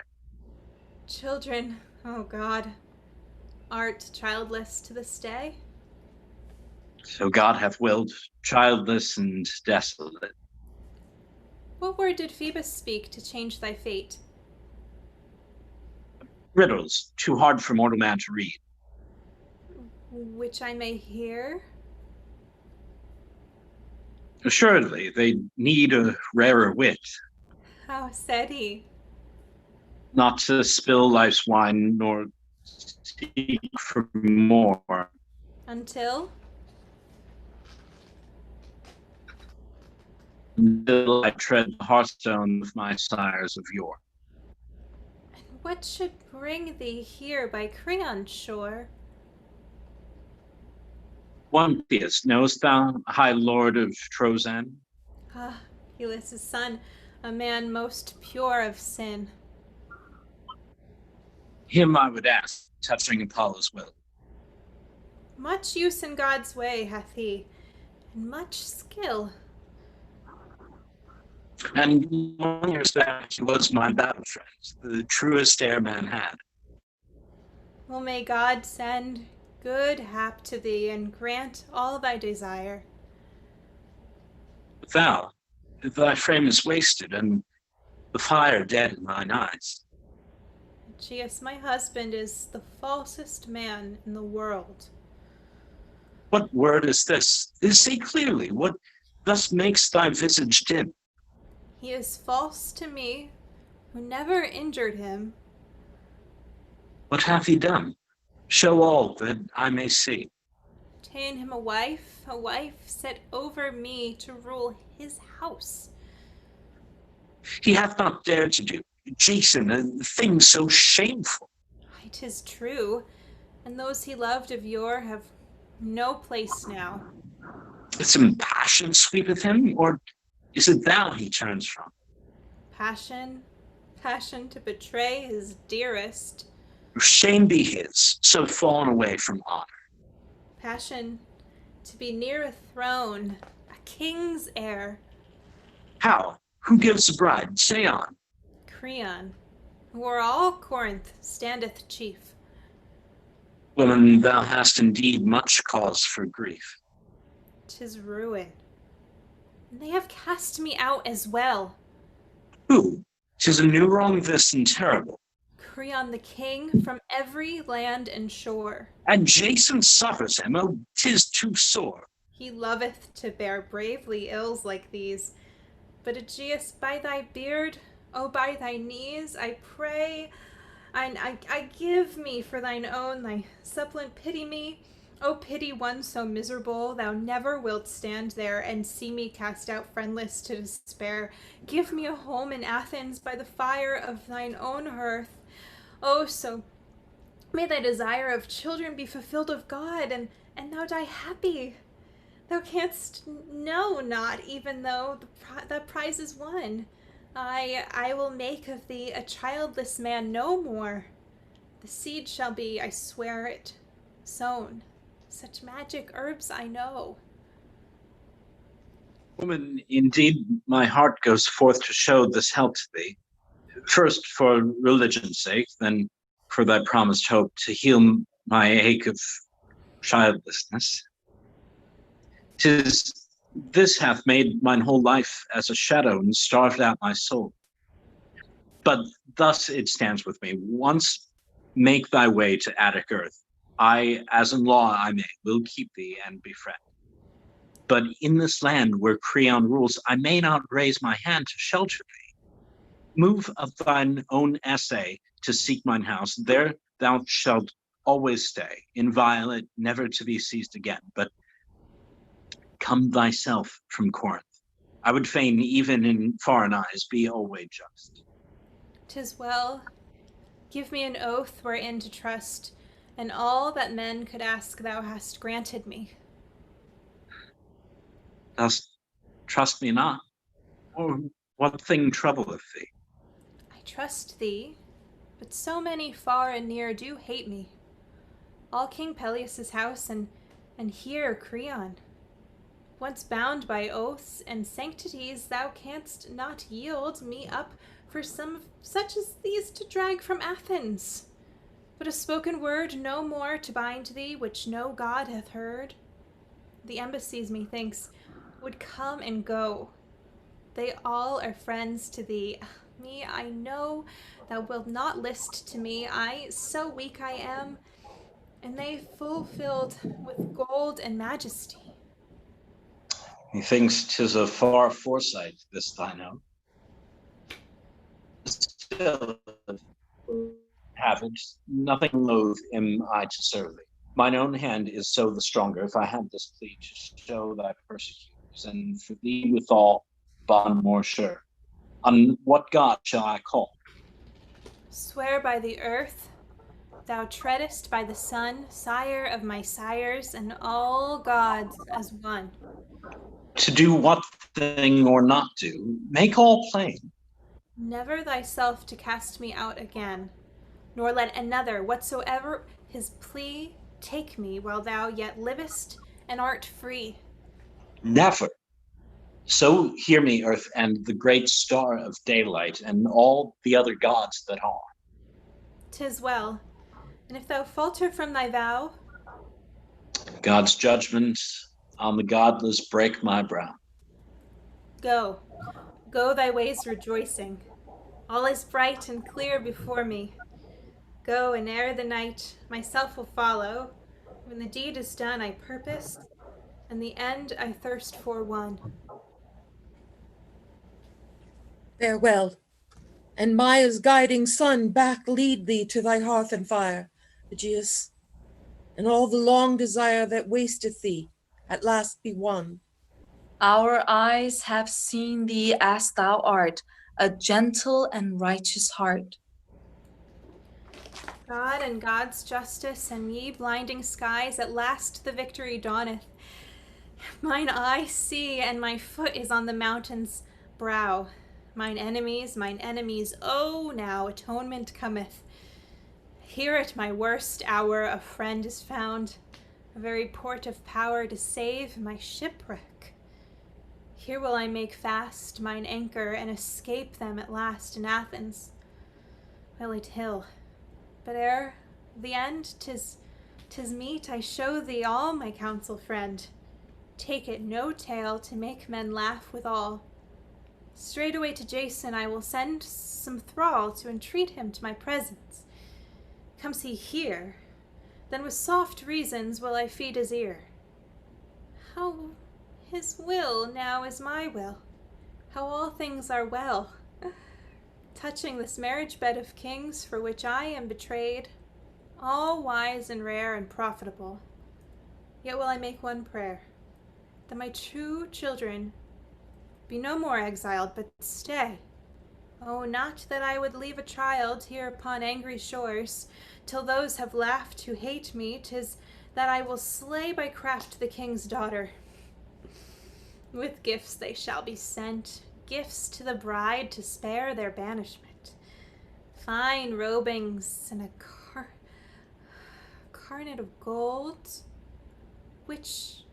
Children, oh God, art childless to this day? So God hath willed, childless and desolate. What word did Phoebus speak to change thy fate? Riddles, too hard for mortal man to read. Which I may hear? Assuredly, they need a rarer wit, How said he? not to spill life's wine, nor seek for more. Until? Until I tread the hearthstone of my sires of yore. And what should bring thee here by Creon's shore? One Theus, knowest thou, high lord of Trosan? Ah, Peleus' son, a man most pure of sin. Him I would ask, touching Apollo's will. Much use in God's way hath he, and much skill. And long years back he was my battle friend, the truest air man had. Well, may God send good hap to thee and grant all thy desire. But thou, thy frame is wasted, and the fire dead in thine eyes. Aegeus, my husband, is the falsest man in the world. What word is this? Say clearly, what thus makes thy visage dim? He is false to me, who never injured him. What hath he done? Show all that I may see. Obtain him a wife set over me to rule his house. He hath not dared to do, Jason, a thing so shameful. It is true, and those he loved of yore have no place now. Some passion sweepeth him, or is it thou he turns from? Passion to betray his dearest. Shame be his, so fallen away from honor. Passion to be near a throne, a king's heir. How? Who gives the bride? Say on. Creon, who o'er all Corinth standeth chief. Woman, thou hast indeed much cause for grief. 'Tis ruin. And they have cast me out as well. Who? 'Tis a new wrong this and terrible. Creon the king from every land and shore. And Jason suffers him, oh, 'tis too sore. He loveth to bear bravely ills like these. But Aegeus, by thy beard, oh, by thy knees, I pray, I give me for thine own, thy suppliant pity me. Oh, pity one so miserable, thou never wilt stand there and see me cast out friendless to despair. Give me a home in Athens by the fire of thine own hearth. Oh, so may thy desire of children be fulfilled of God, and thou die happy. Thou canst know not, even though the prize is won. I will make of thee a childless man no more. The seed shall be, I swear it, sown. Such magic herbs I know. Woman, indeed, my heart goes forth to show this help to thee. First for religion's sake, then for thy promised hope to heal my ache of childlessness. 'Tis this hath made mine whole life as a shadow and starved out my soul. But thus it stands with me. Once make thy way to Attic earth, I, as in law I may, will keep thee and befriend. But in this land where Creon rules, I may not raise my hand to shelter thee. Move of thine own essay to seek mine house. There thou shalt always stay, inviolate, never to be seized again. But come thyself from Corinth. I would fain, even in foreign eyes, be always just. 'Tis well. Give me an oath wherein to trust, and all that men could ask thou hast granted me. Dost trust me not? Or what thing troubleth thee? I trust thee, but so many far and near do hate me. All King Peleus' house, and here Creon. Once bound by oaths and sanctities, thou canst not yield me up for some such as these to drag from Athens. But a spoken word no more to bind thee, which no god hath heard. The embassies, methinks, would come and go. They all are friends to thee. Me, I know thou wilt not list to me. I, so weak I am, and they full filled with gold and majesty. Methinks 'tis a far foresight, this thine own. Still, have it, nothing loath am I to serve thee. Mine own hand is so the stronger, if I had this plea to show thy persecutors, and for thee withal bond more sure. On what god shall I call? Swear by the earth, thou treadest by the sun, sire of my sires, and all gods as one. To do what thing or not do, make all plain. Never thyself to cast me out again, nor let another, whatsoever his plea, take me while thou yet livest and art free. Never. So hear me, earth, and the great star of daylight, and all the other gods that are. 'Tis well, and if thou falter from thy vow, God's judgment on the godless break my brow. go thy ways rejoicing. All is bright and clear before me. Go, and ere the night myself will follow. When the deed is done, I purpose, and the end I thirst for one. Farewell, and Maya's guiding sun back lead thee to thy hearth and fire, Aegeus, and all the long desire that wasteth thee at last be won. Our eyes have seen thee as thou art, a gentle and righteous heart. God and God's justice, and ye blinding skies, at last the victory dawneth. Mine eye see, and my foot is on the mountain's brow. Mine enemies, oh, now atonement cometh. Here at my worst hour a friend is found, a very port of power to save my shipwreck. Here will I make fast mine anchor, and escape them at last in Athens. Well, till, but ere the end, 'tis meet I show thee all my counsel, friend. Take it no tale to make men laugh withal. Straightway to Jason I will send some thrall to entreat him to my presence. Comes he here, then with soft reasons will I feed his ear. How his will now is my will, how all things are well. Touching this marriage bed of kings for which I am betrayed, all wise and rare and profitable. Yet will I make one prayer, that my true children be no more exiled, but stay. Oh, not that I would leave a child here upon angry shores, till those have laughed who hate me. 'Tis that I will slay by craft the king's daughter. With gifts they shall be sent, gifts to the bride to spare their banishment. Fine robings and a carnet of gold, which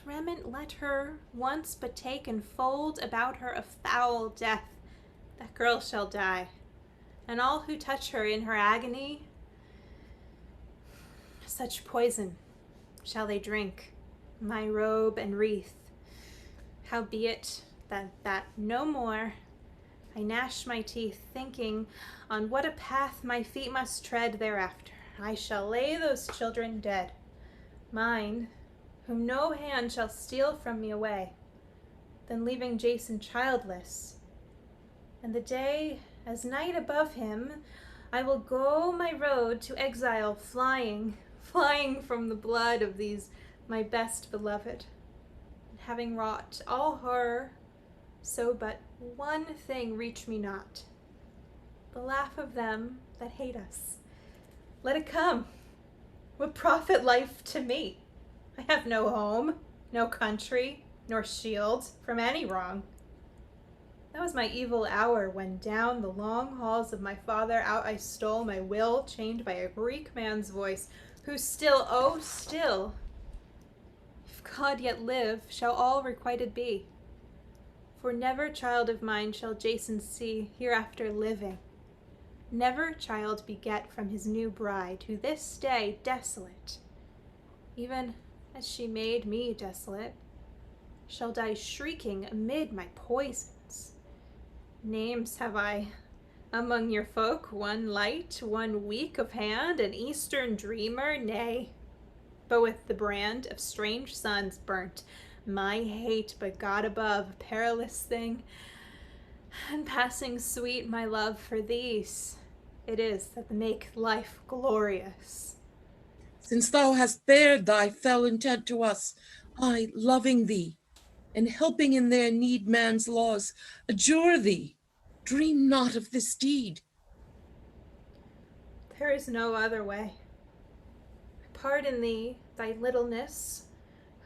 remnant let her once but take and fold about her a foul death. That girl shall die, and all who touch her in her agony, such poison shall they drink, my robe and wreath. Howbeit that no more, I gnash my teeth, thinking on what a path my feet must tread thereafter. I shall lay those children dead, mine, whom no hand shall steal from me away, than leaving Jason childless. And the day, as night above him, I will go my road to exile, flying from the blood of these my best beloved. And having wrought all horror, so but one thing reach me not, the laugh of them that hate us. Let it come. What profit life to me? I have no home, no country, nor shield from any wrong. That was my evil hour when down the long halls of my father out I stole, my will chained by a Greek man's voice, who still, oh still, if God yet live, shall all requited be. For never child of mine shall Jason see hereafter living. Never child beget from his new bride, who this day desolate, even as she made me desolate, shall die shrieking amid my poisons. Names have I among your folk, one light, one weak of hand, an eastern dreamer, nay, but with the brand of strange sons burnt, my hate but God above, perilous thing, and passing sweet my love for these, it is that make life glorious. Since thou hast bared thy fell intent to us, I, loving thee, and helping in their need man's laws, adjure thee, dream not of this deed. There is no other way. Pardon thee thy littleness,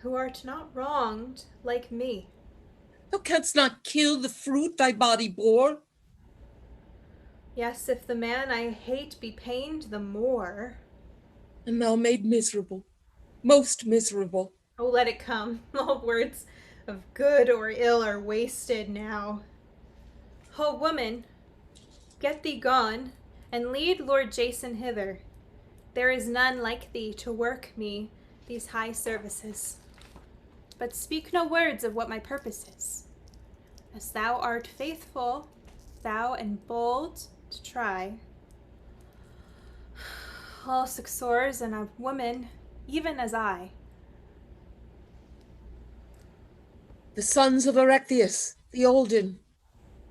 who art not wronged like me. Thou canst not kill the fruit thy body bore. Yes, if the man I hate be pained the more. And thou made miserable, most miserable. Oh, let it come. All words of good or ill are wasted now. Oh, woman, get thee gone, and lead Lord Jason hither. There is none like thee to work me these high services. But speak no words of what my purpose is. As thou art faithful, thou and bold to try, all succors and a woman, even as I. The sons of Erechtheus, the olden,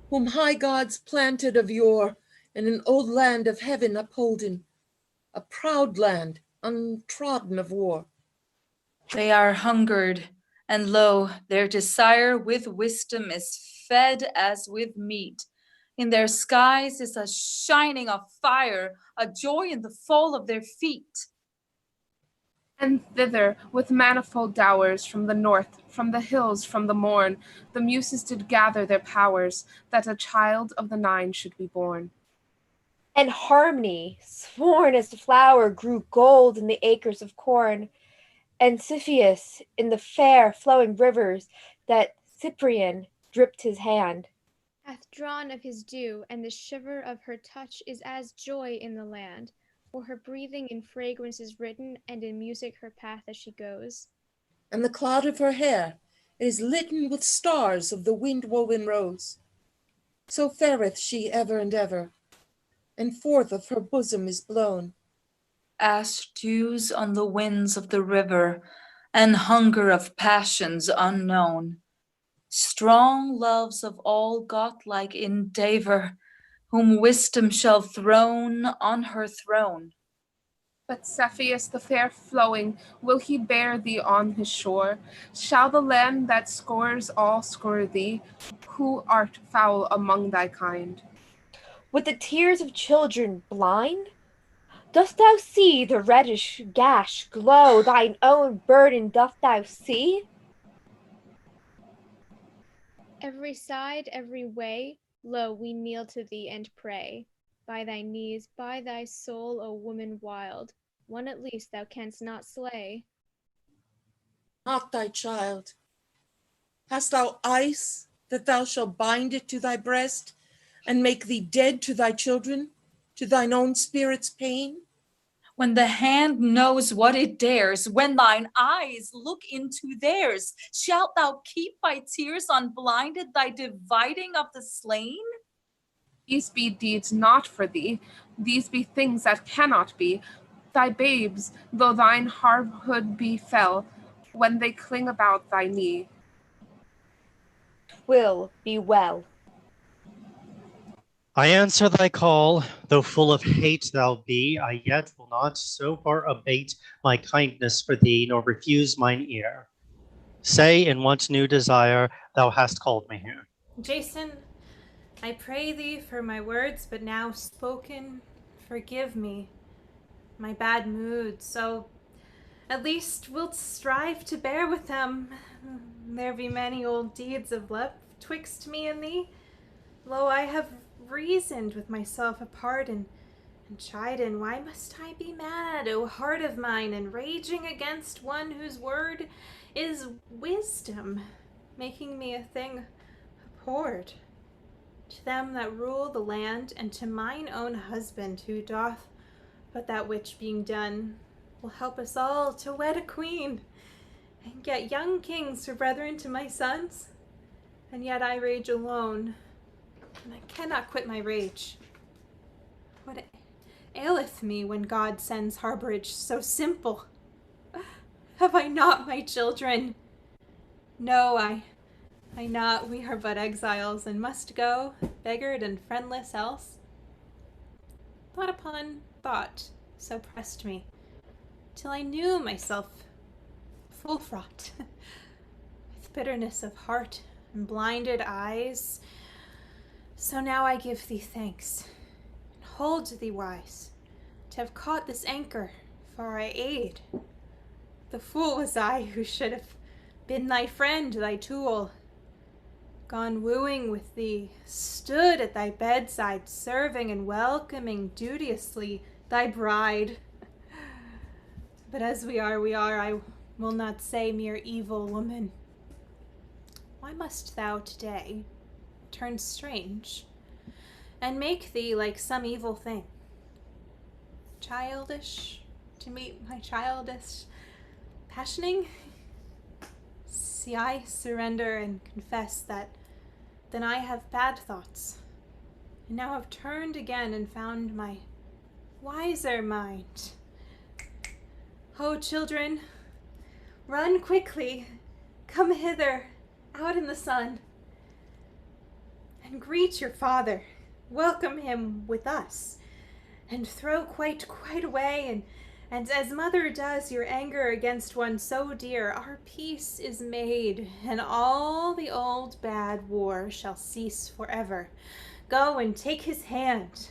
whom high gods planted of yore in an old land of heaven upholden, a proud land untrodden of war. They are hungered, and lo, their desire with wisdom is fed as with meat. In their skies is a shining of fire, a joy in the fall of their feet. And thither, with manifold dowers, from the north, from the hills, from the morn, the muses did gather their powers, that a child of the nine should be born. And harmony, sworn as the flower, grew gold in the acres of corn, and Cepheus in the fair flowing rivers that Cyprian dripped his hand. Hath drawn of his dew, and the shiver of her touch is as joy in the land. For her breathing in fragrance is written, and in music her path as she goes. And the cloud of her hair is litten with stars of the wind-woven rose. So fareth she ever and ever, and forth of her bosom is blown As dews on the winds of the river, and hunger of passions unknown. Strong loves of all godlike endeavor, whom wisdom shall throne on her throne. But Cepheus the fair flowing, will he bear thee on his shore? Shall the land that scores all score thee, who art foul among thy kind? With the tears of children blind? Dost thou see the reddish gash glow? Thine own burden dost thou see? Every side, every way, lo, we kneel to thee and pray. By thy knees, by thy soul, O woman wild, one at least thou canst not slay. not thy child. Hast thou ice that thou shalt bind it to thy breast, and make thee dead to thy children, to thine own spirit's pain? When the hand knows what it dares, when thine eyes look into theirs, shalt thou keep by tears unblinded thy dividing of the slain? These be deeds not for thee, these be things that cannot be. thy babes, though thine harhood be fell, when they cling about thy knee. Will be well. I answer thy call, though full of hate thou be, I yet will not so far abate my kindness for thee, nor refuse mine ear. Say in what new desire thou hast called me here. Jason, I pray thee for my words, but now spoken, forgive me, my bad mood, so at least wilt strive to bear with them. There be many old deeds of love twixt me and thee. Lo, I have reasoned with myself apart and chiden, why must I be mad, O heart of mine, and raging against one whose word is wisdom, making me a thing abhorred to them that rule the land, and to mine own husband, who doth but that which being done will help us all to wed a queen, and get young kings for brethren to my sons. And yet I rage alone, and I cannot quit my rage. What aileth me when God sends harborage so simple? Have I not my children? No, I not. We are but exiles, and must go, beggared and friendless else. Thought upon thought so pressed me, till I knew myself full fraught with bitterness of heart and blinded eyes. So now I give thee thanks, and hold thee wise, to have caught this anchor for our aid. The fool was I who should have been thy friend, thy tool, gone wooing with thee, stood at thy bedside, serving and welcoming duteously thy bride. But as we are, I will not say mere evil woman. Why must thou today turn strange, and make thee like some evil thing? Childish to meet my childish passioning? See, I surrender and confess that then I have bad thoughts, and now have turned again and found my wiser mind. Oh, children, run quickly, come hither, out in the sun, and greet your father, welcome him with us, and throw quite away, and as mother does your anger against one so dear, our peace is made, and all the old bad war shall cease forever. Go and take his hand.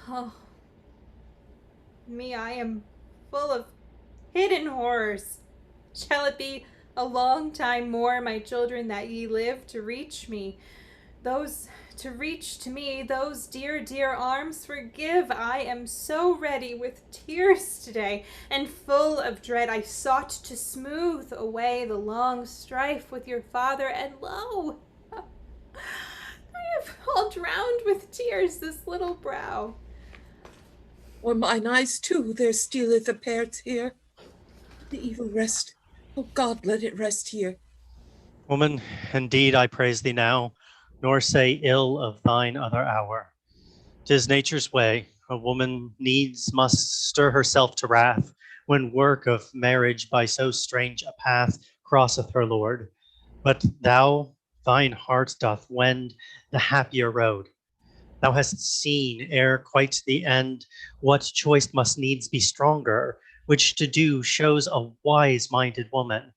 Oh, me, I am full of hidden horrors. Shall it be a long time more, my children, that ye live to reach me? To reach to me those dear arms? Forgive, I am so ready with tears today, and full of dread. I sought to smooth away the long strife with your father, and lo, I have all drowned with tears this little brow. Or mine eyes too, there stealeth a pair tear. The evil rest, oh God, let it rest here. Woman, indeed I praise thee now, nor say ill of thine other hour. 'Tis nature's way, a woman needs must stir herself to wrath, when work of marriage by so strange a path crosseth her lord. But thou, thine heart doth wend the happier road. Thou hast seen, ere quite the end, what choice must needs be stronger, which to do shows a wise-minded woman.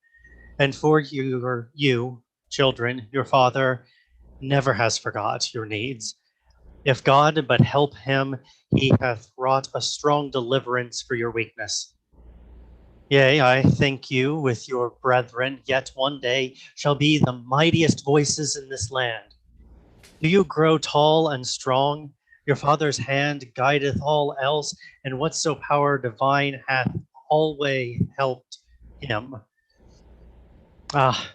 And for you, children, your father never has forgot your needs. If God but help him, he hath wrought a strong deliverance for your weakness. Yea, I think you, with your brethren, yet one day shall be the mightiest voices in this land. Do you grow tall and strong? Your father's hand guideth all else, and whatso power divine hath always helped him. Ah,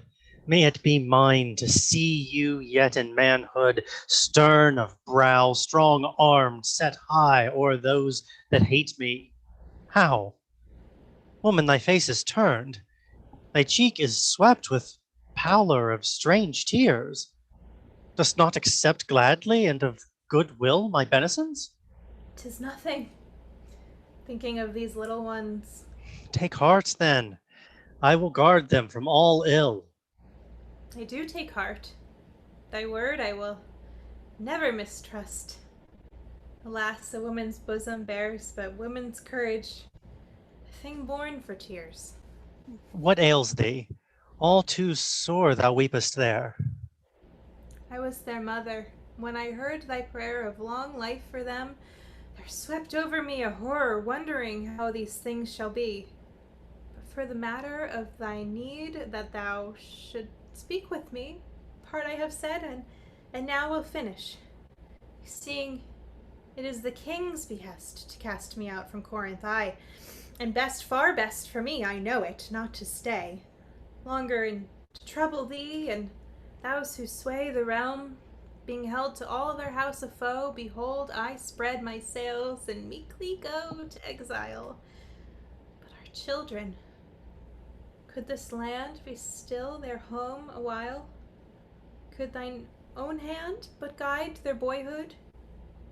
may it be mine to see you yet in manhood, stern of brow, strong-armed, set high o'er those that hate me. How? Woman, thy face is turned. Thy cheek is swept with pallor of strange tears. Dost not accept gladly and of good will my benisons? 'Tis nothing. thinking of these little ones. Take heart then. I will guard them from all ill. I do take heart. Thy word I will never mistrust. Alas, a woman's bosom bears but woman's courage, a thing born for tears. What ails thee? All too sore thou weepest there. I was their mother. When I heard thy prayer of long life for them, there swept over me a horror, wondering how these things shall be. But for the matter of thy need that thou should speak with me, part I have said, and now will finish. Seeing it is the king's behest to cast me out from Corinth, aye, and best, far best for me, I know it, not to stay longer and to trouble thee and those who sway the realm, being held to all their house a foe. Behold, I spread my sails and meekly go to exile. But our children, could this land be still their home a while? Could thine own hand but guide their boyhood?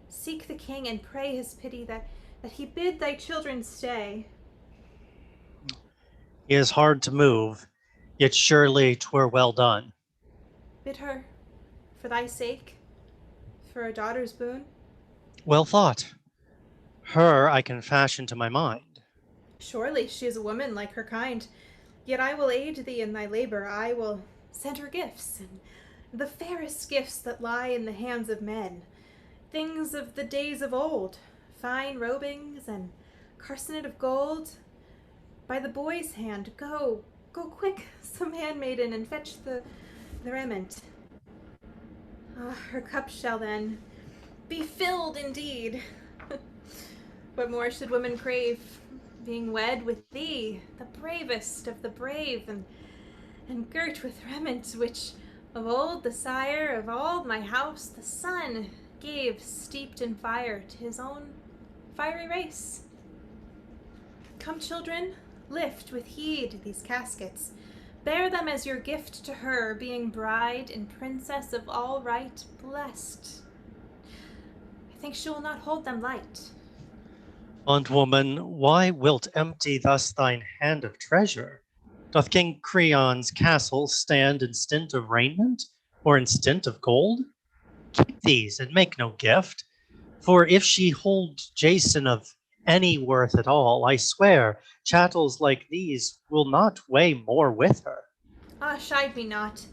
Seek the king and pray his pity that he bid thy children stay. He is hard to move, yet surely 'twere well done. Bid her, for thy sake, for a daughter's boon. Well thought. Her I can fashion to my mind. Surely she is a woman like her kind. Yet I will aid thee in thy labor. I will send her gifts, and the fairest gifts that lie in the hands of men. Things of the days of old, fine robings and carcanet of gold. By the boy's hand, go quick, some handmaiden, and fetch the raiment. Her cup shall then be filled indeed. What more should women crave, being wed with thee, the bravest of the brave, and girt with raiment, which of old the sire of all my house, the sun, gave steeped in fire to his own fiery race. Come, children, lift with heed these caskets. Bear them as your gift to her, being bride and princess of all right, blessed. I think she will not hold them light. Bondwoman, why wilt empty thus thine hand of treasure? Doth King Creon's castle stand in stint of raiment, or in stint of gold? Keep these, and make no gift. For if she hold Jason of any worth at all, I swear chattels like these will not weigh more with her. Ah, chide me not.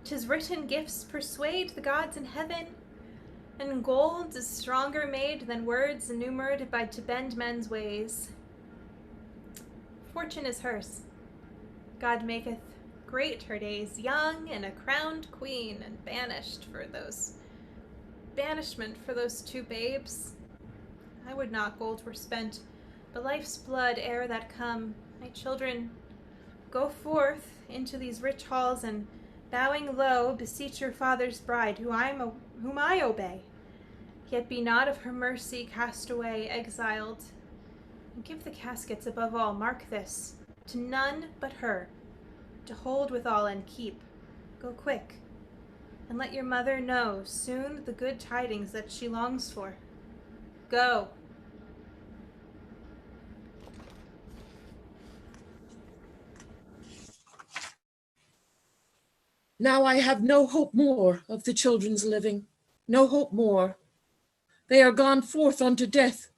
'Tis written gifts persuade the gods in heaven, and gold is stronger made than words enumered by to bend men's ways. Fortune is hers. God maketh great her days, young and a crowned queen, and banishment for those two babes. I would not gold were spent, but life's blood ere that come. My children, go forth into these rich halls, and bowing low, beseech your father's bride, whom I obey. Yet be not of her mercy cast away, exiled. And give the caskets above all, mark this, to none but her, to hold withal and keep. Go quick, and let your mother know soon the good tidings that she longs for. Go. Now I have no hope more of the children's living, no hope more. They are gone forth unto death.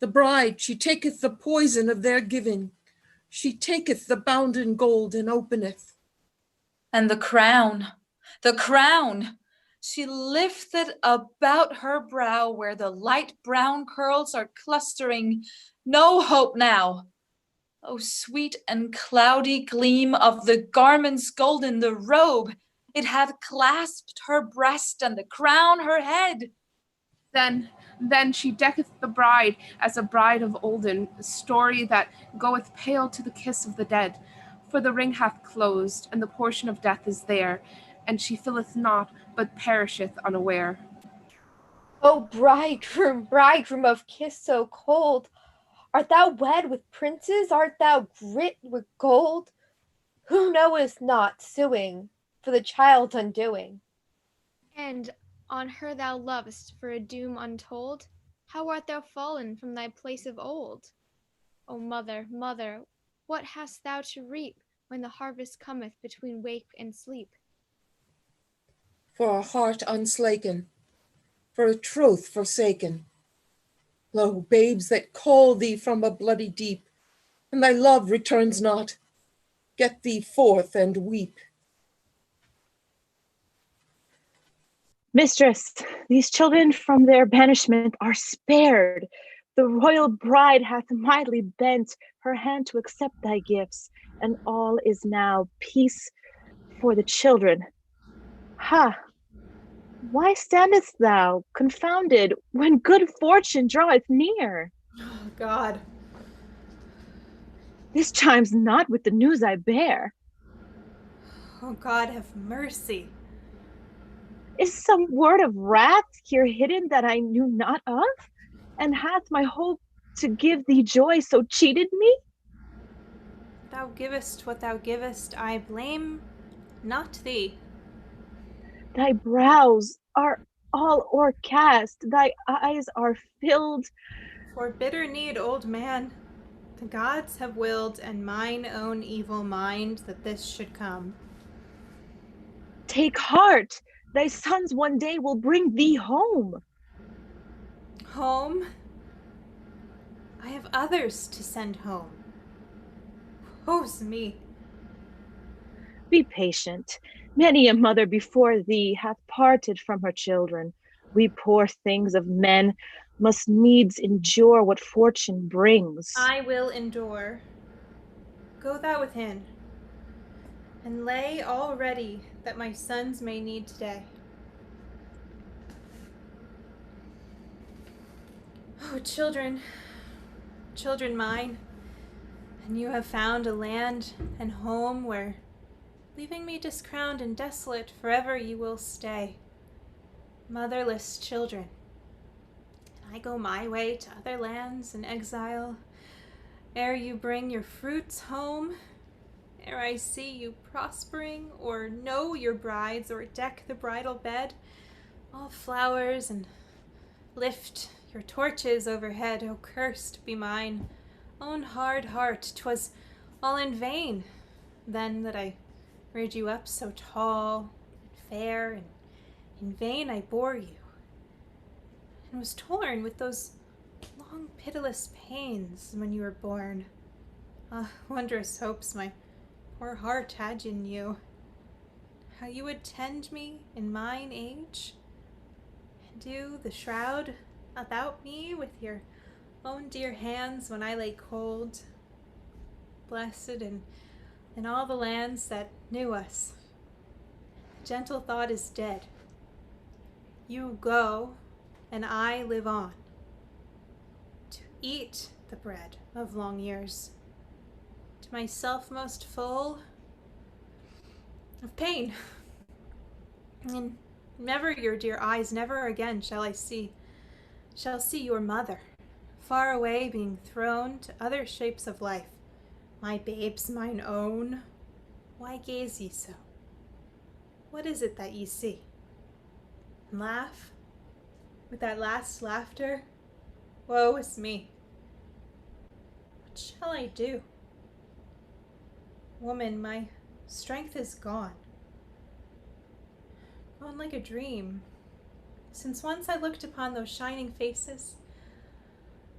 The bride, she taketh the poison of their giving. She taketh the bounden gold and openeth. And the crown, she lifteth about her brow where the light brown curls are clustering. No hope now. O sweet and cloudy gleam of the garments golden, the robe, it hath clasped her breast and the crown her head. Then she decketh the bride as a bride of olden, story that goeth pale to the kiss of the dead. For the ring hath closed, and the portion of death is there, and she filleth not, but perisheth unaware. O bridegroom of kiss so cold, art thou wed with princes? Art thou grit with gold? Who knowest not, suing for the child's undoing? And on her thou lovest for a doom untold, how art thou fallen from thy place of old? O mother, mother, what hast thou to reap when the harvest cometh between wake and sleep? For a heart unslaken, for a troth forsaken. Lo, babes that call thee from a bloody deep, and thy love returns not, get thee forth and weep. Mistress, these children from their banishment are spared. The royal bride hath mildly bent her hand to accept thy gifts, and all is now peace for the children. Ha! Why standest thou confounded when good fortune draweth near? Oh, God. This chimes not with the news I bear. Oh, God, have mercy. Is some word of wrath here hidden that I knew not of? And hath my hope to give thee joy so cheated me? Thou givest what thou givest, I blame not thee. Thy brows are all o'ercast, thy eyes are filled. For bitter need, old man, the gods have willed, and mine own evil mind, that this should come. Take heart, thy sons one day will bring thee home. Home? I have others to send home. Woe's me. Be patient. Many a mother before thee hath parted from her children. We poor things of men must needs endure what fortune brings. I will endure. Go thou within, and lay all ready that my sons may need today. Oh, children, children mine, and you have found a land and home where, leaving me discrowned and desolate, forever you will stay. Motherless children, and I go my way to other lands in exile, ere you bring your fruits home, ere I see you prospering, or know your brides, or deck the bridal bed, all flowers, and lift your torches overhead. Oh, cursed be mine own hard heart. 'Twas all in vain then that I reared you up so tall and fair, and in vain I bore you, and was torn with those long pitiless pains when you were born. Ah, wondrous hopes my poor heart had in you, how you would tend me in mine age, and do the shroud about me with your own dear hands when I lay cold, blessed in all the lands that knew us. The gentle thought is dead. You go, and I live on, to eat the bread of long years, to myself most full of pain. And never your dear eyes, never again shall see your mother, far away being thrown to other shapes of life. My babes, mine own, why gaze ye so? What is it that ye see? And laugh with that last laughter? Woe is me. What shall I do? Woman, my strength is gone. Gone like a dream. Since once I looked upon those shining faces,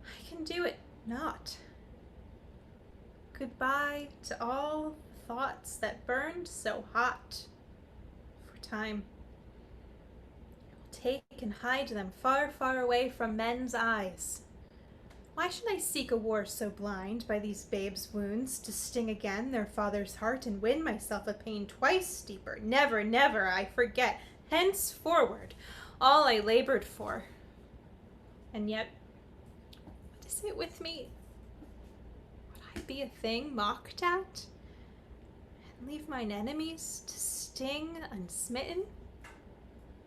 I can do it not. Goodbye to all thoughts that burned so hot. For time will take and hide them far, far away from men's eyes. Why should I seek a war so blind by these babes' wounds, to sting again their father's heart and win myself a pain twice deeper? Never, never I forget henceforward all I labored for. And yet, what is it with me? Would I be a thing mocked at, and leave mine enemies to sting unsmitten?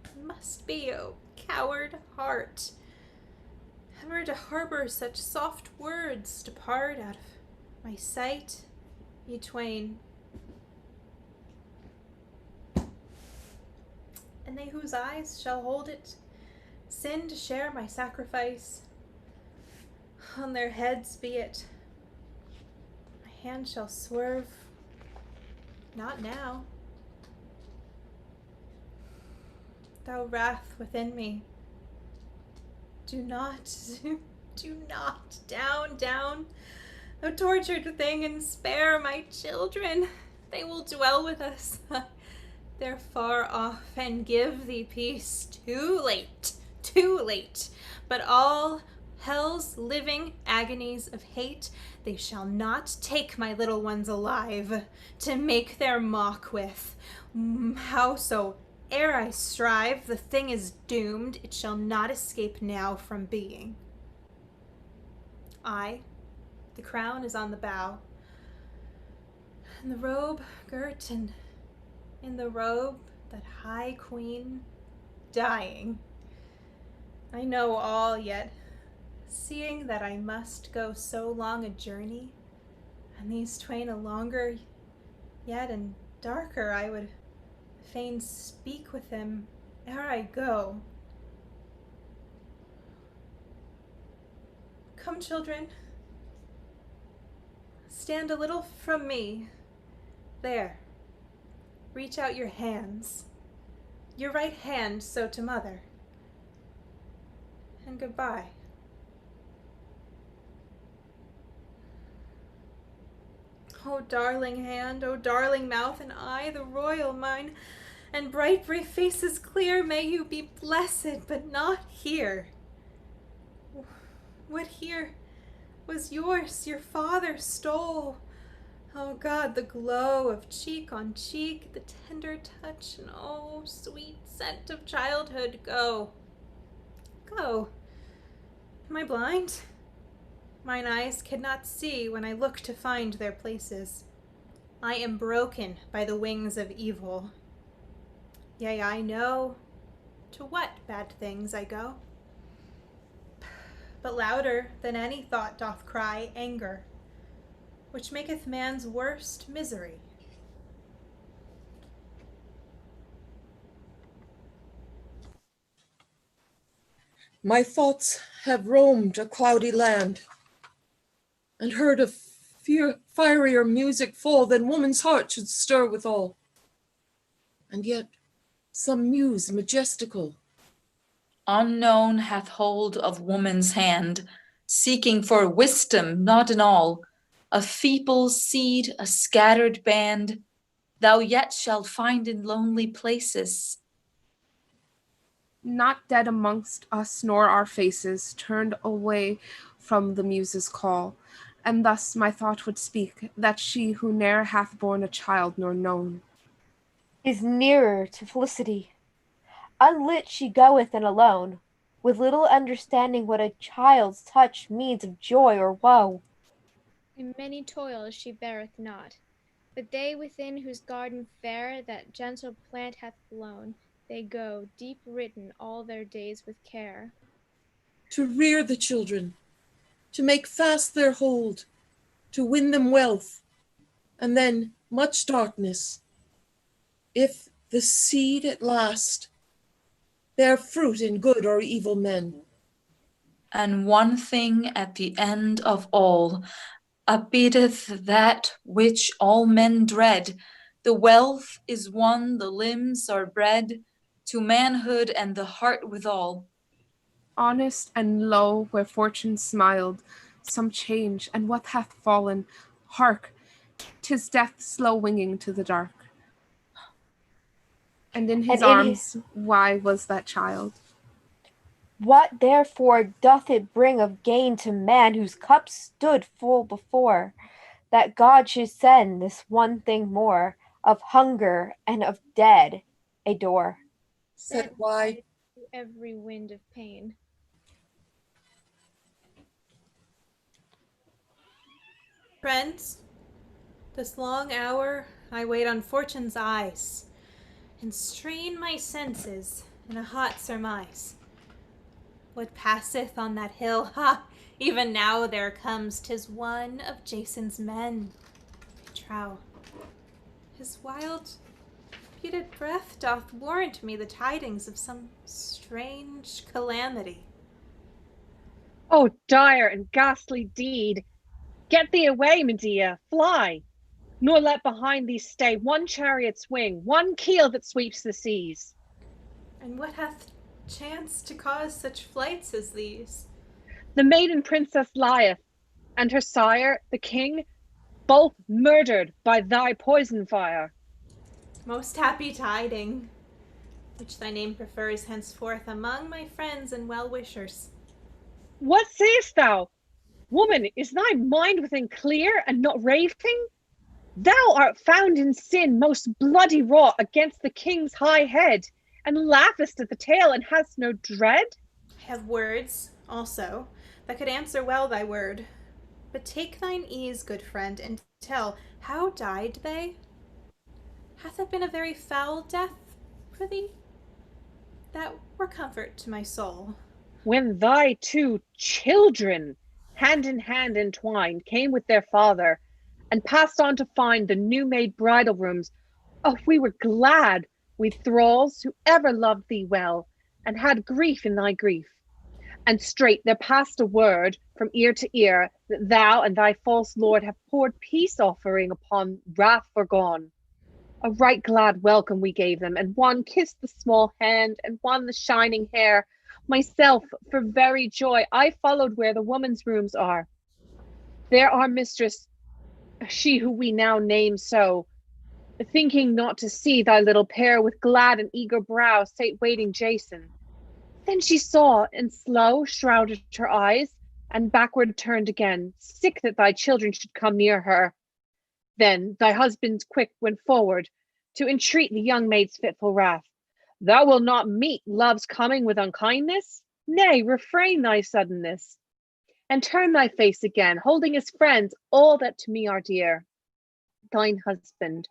It must be, oh coward heart, ever to harbor such soft words, depart out of my sight, ye twain. And they whose eyes shall hold it, sin to share my sacrifice, on their heads be it, hand shall swerve. Not now. Thou wrath within me, do not, do not, down, thou tortured thing, and spare my children. They will dwell with us. They're far off, and give thee peace. Too late, but all hell's living agonies of hate, they shall not take my little ones alive, to make their mock with. Howsoe'er I strive, the thing is doomed, it shall not escape now from being. The crown is on the bow, and the robe girt, and in the robe that high queen dying. I know all, yet seeing that I must go so long a journey, and these twain a longer yet and darker, I would fain speak with them ere I go. Come, children, stand a little from me. There, reach out your hands, your right hand so to mother, and goodbye. O darling hand, O darling mouth and eye, the royal mine, and bright brave faces clear, may you be blessed, but not here. What here was yours, your father stole. Oh God, the glow of cheek on cheek, the tender touch, and oh, sweet scent of childhood, go. Go. Am I blind? Mine eyes cannot see when I look to find their places. I am broken by the wings of evil. Yea, I know to what bad things I go. But louder than any thought doth cry anger, which maketh man's worst misery. My thoughts have roamed a cloudy land, and heard a fierier music fall than woman's heart should stir withal. And yet some muse majestical, Unknown hath hold of woman's hand, seeking for wisdom not in all, a feeble seed, a scattered band, thou yet shalt find in lonely places. Not dead amongst us, nor our faces turned away from the muse's call. And thus my thought would speak, that she who ne'er hath borne a child nor known is nearer to felicity. Unlit she goeth and alone, with little understanding what a child's touch means of joy or woe. In many toils she beareth not, but they within whose garden fair that gentle plant hath blown, they go, deep written all their days with care. to rear the children, to make fast their hold, to win them wealth, and then much darkness, if the seed at last bear fruit in good or evil men. And one thing at the end of all abideth that which all men dread. The wealth is won, the limbs are bred to manhood and the heart withal. honest and low, where fortune smiled, some change, and what hath fallen? Hark, 'tis death slow winging to the dark. And in his arms, why was that child? What therefore doth it bring of gain to man whose cup stood full before, that God should send this one thing more, of hunger and of dead a door Set wide to every wind of pain. Friends, this long hour I wait on fortune's eyes, and strain my senses in a hot surmise. What passeth on that hill? Ha! Even now there comes, 'tis one of Jason's men. I trow, his wild, repeated breath doth warrant me the tidings of some strange calamity. Oh, dire and ghastly deed! Get thee away, Medea, fly, nor let behind thee stay one chariot's wing, one keel that sweeps the seas. And what hath chanced to cause such flights as these? The maiden princess lieth, and her sire, the king, both murdered by thy poison fire. Most happy tiding, which thy name prefers henceforth among my friends and well-wishers. What sayest thou? Woman, is thy mind within clear and not raving? Thou art found in sin most bloody wrought against the king's high head, and laughest at the tale and hast no dread? I have words, also, that could answer well thy word. But take thine ease, good friend, and tell, how died they? Hath it been a very foul death for thee? That were comfort to my soul. When thy two children, hand in hand entwined, came with their father, and passed on to find the new-made bridal rooms, oh, we were glad, we thralls, who ever loved thee well, and had grief in thy grief. And straight there passed a word from ear to ear that thou and thy false lord have poured peace offering upon wrath forgone. A right glad welcome we gave them, and one kissed the small hand, and one the shining hair. Myself, for very joy, I followed where the woman's rooms are. There our mistress, she who we now name so, thinking not to see thy little pair with glad and eager brow, sate waiting Jason. Then she saw, and slow shrouded her eyes, and backward turned again, sick that thy children should come near her. Then thy husband quick went forward to entreat the young maid's fitful wrath. Thou wilt not meet love's coming with unkindness? Nay, refrain thy suddenness, and turn thy face again, holding as friends all that to me are dear, thine husband,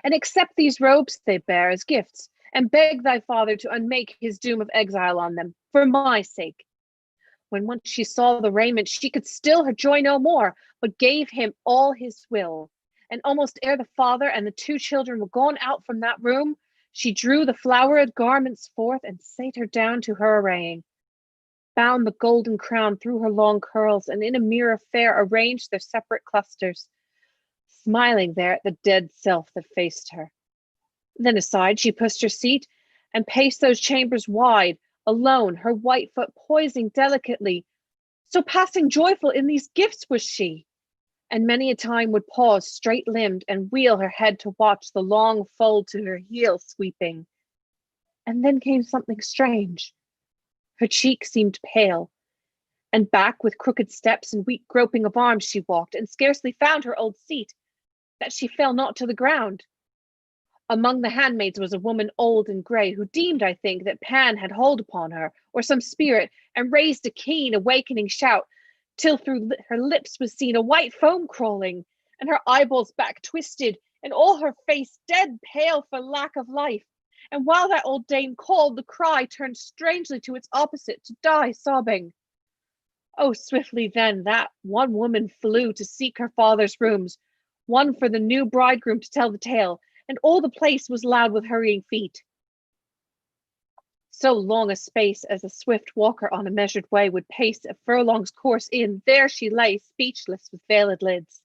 and accept these robes they bear as gifts, and beg thy father to unmake his doom of exile on them, for my sake. When once she saw the raiment, she could still her joy no more, but gave him all his will. And almost ere the father and the two children were gone out from that room, she drew the flowered garments forth and sate her down to her arraying, bound the golden crown through her long curls, and in a mirror fair arranged their separate clusters, smiling there at the dead self that faced her. Then aside she pushed her seat and paced those chambers wide, alone, her white foot poising delicately. So passing joyful in these gifts was she, and many a time would pause straight-limbed and wheel her head to watch the long fold to her heel sweeping. And then came something strange. Her cheek seemed pale, and back with crooked steps and weak groping of arms she walked, and scarcely found her old seat, that she fell not to the ground. Among the handmaids was a woman old and grey, who deemed, I think, that Pan had hold upon her, or some spirit, and raised a keen, awakening shout, till through her lips was seen a white foam crawling, and her eyeballs back twisted, and all her face dead pale for lack of life. And while that old dame called, the cry turned strangely to its opposite, to die sobbing. Oh, swiftly then that one woman flew to seek her father's rooms, one for the new bridegroom to tell the tale, and all the place was loud with hurrying feet. So long a space as a swift walker on a measured way would pace a furlong's course in, there she lay, speechless with veiled lids.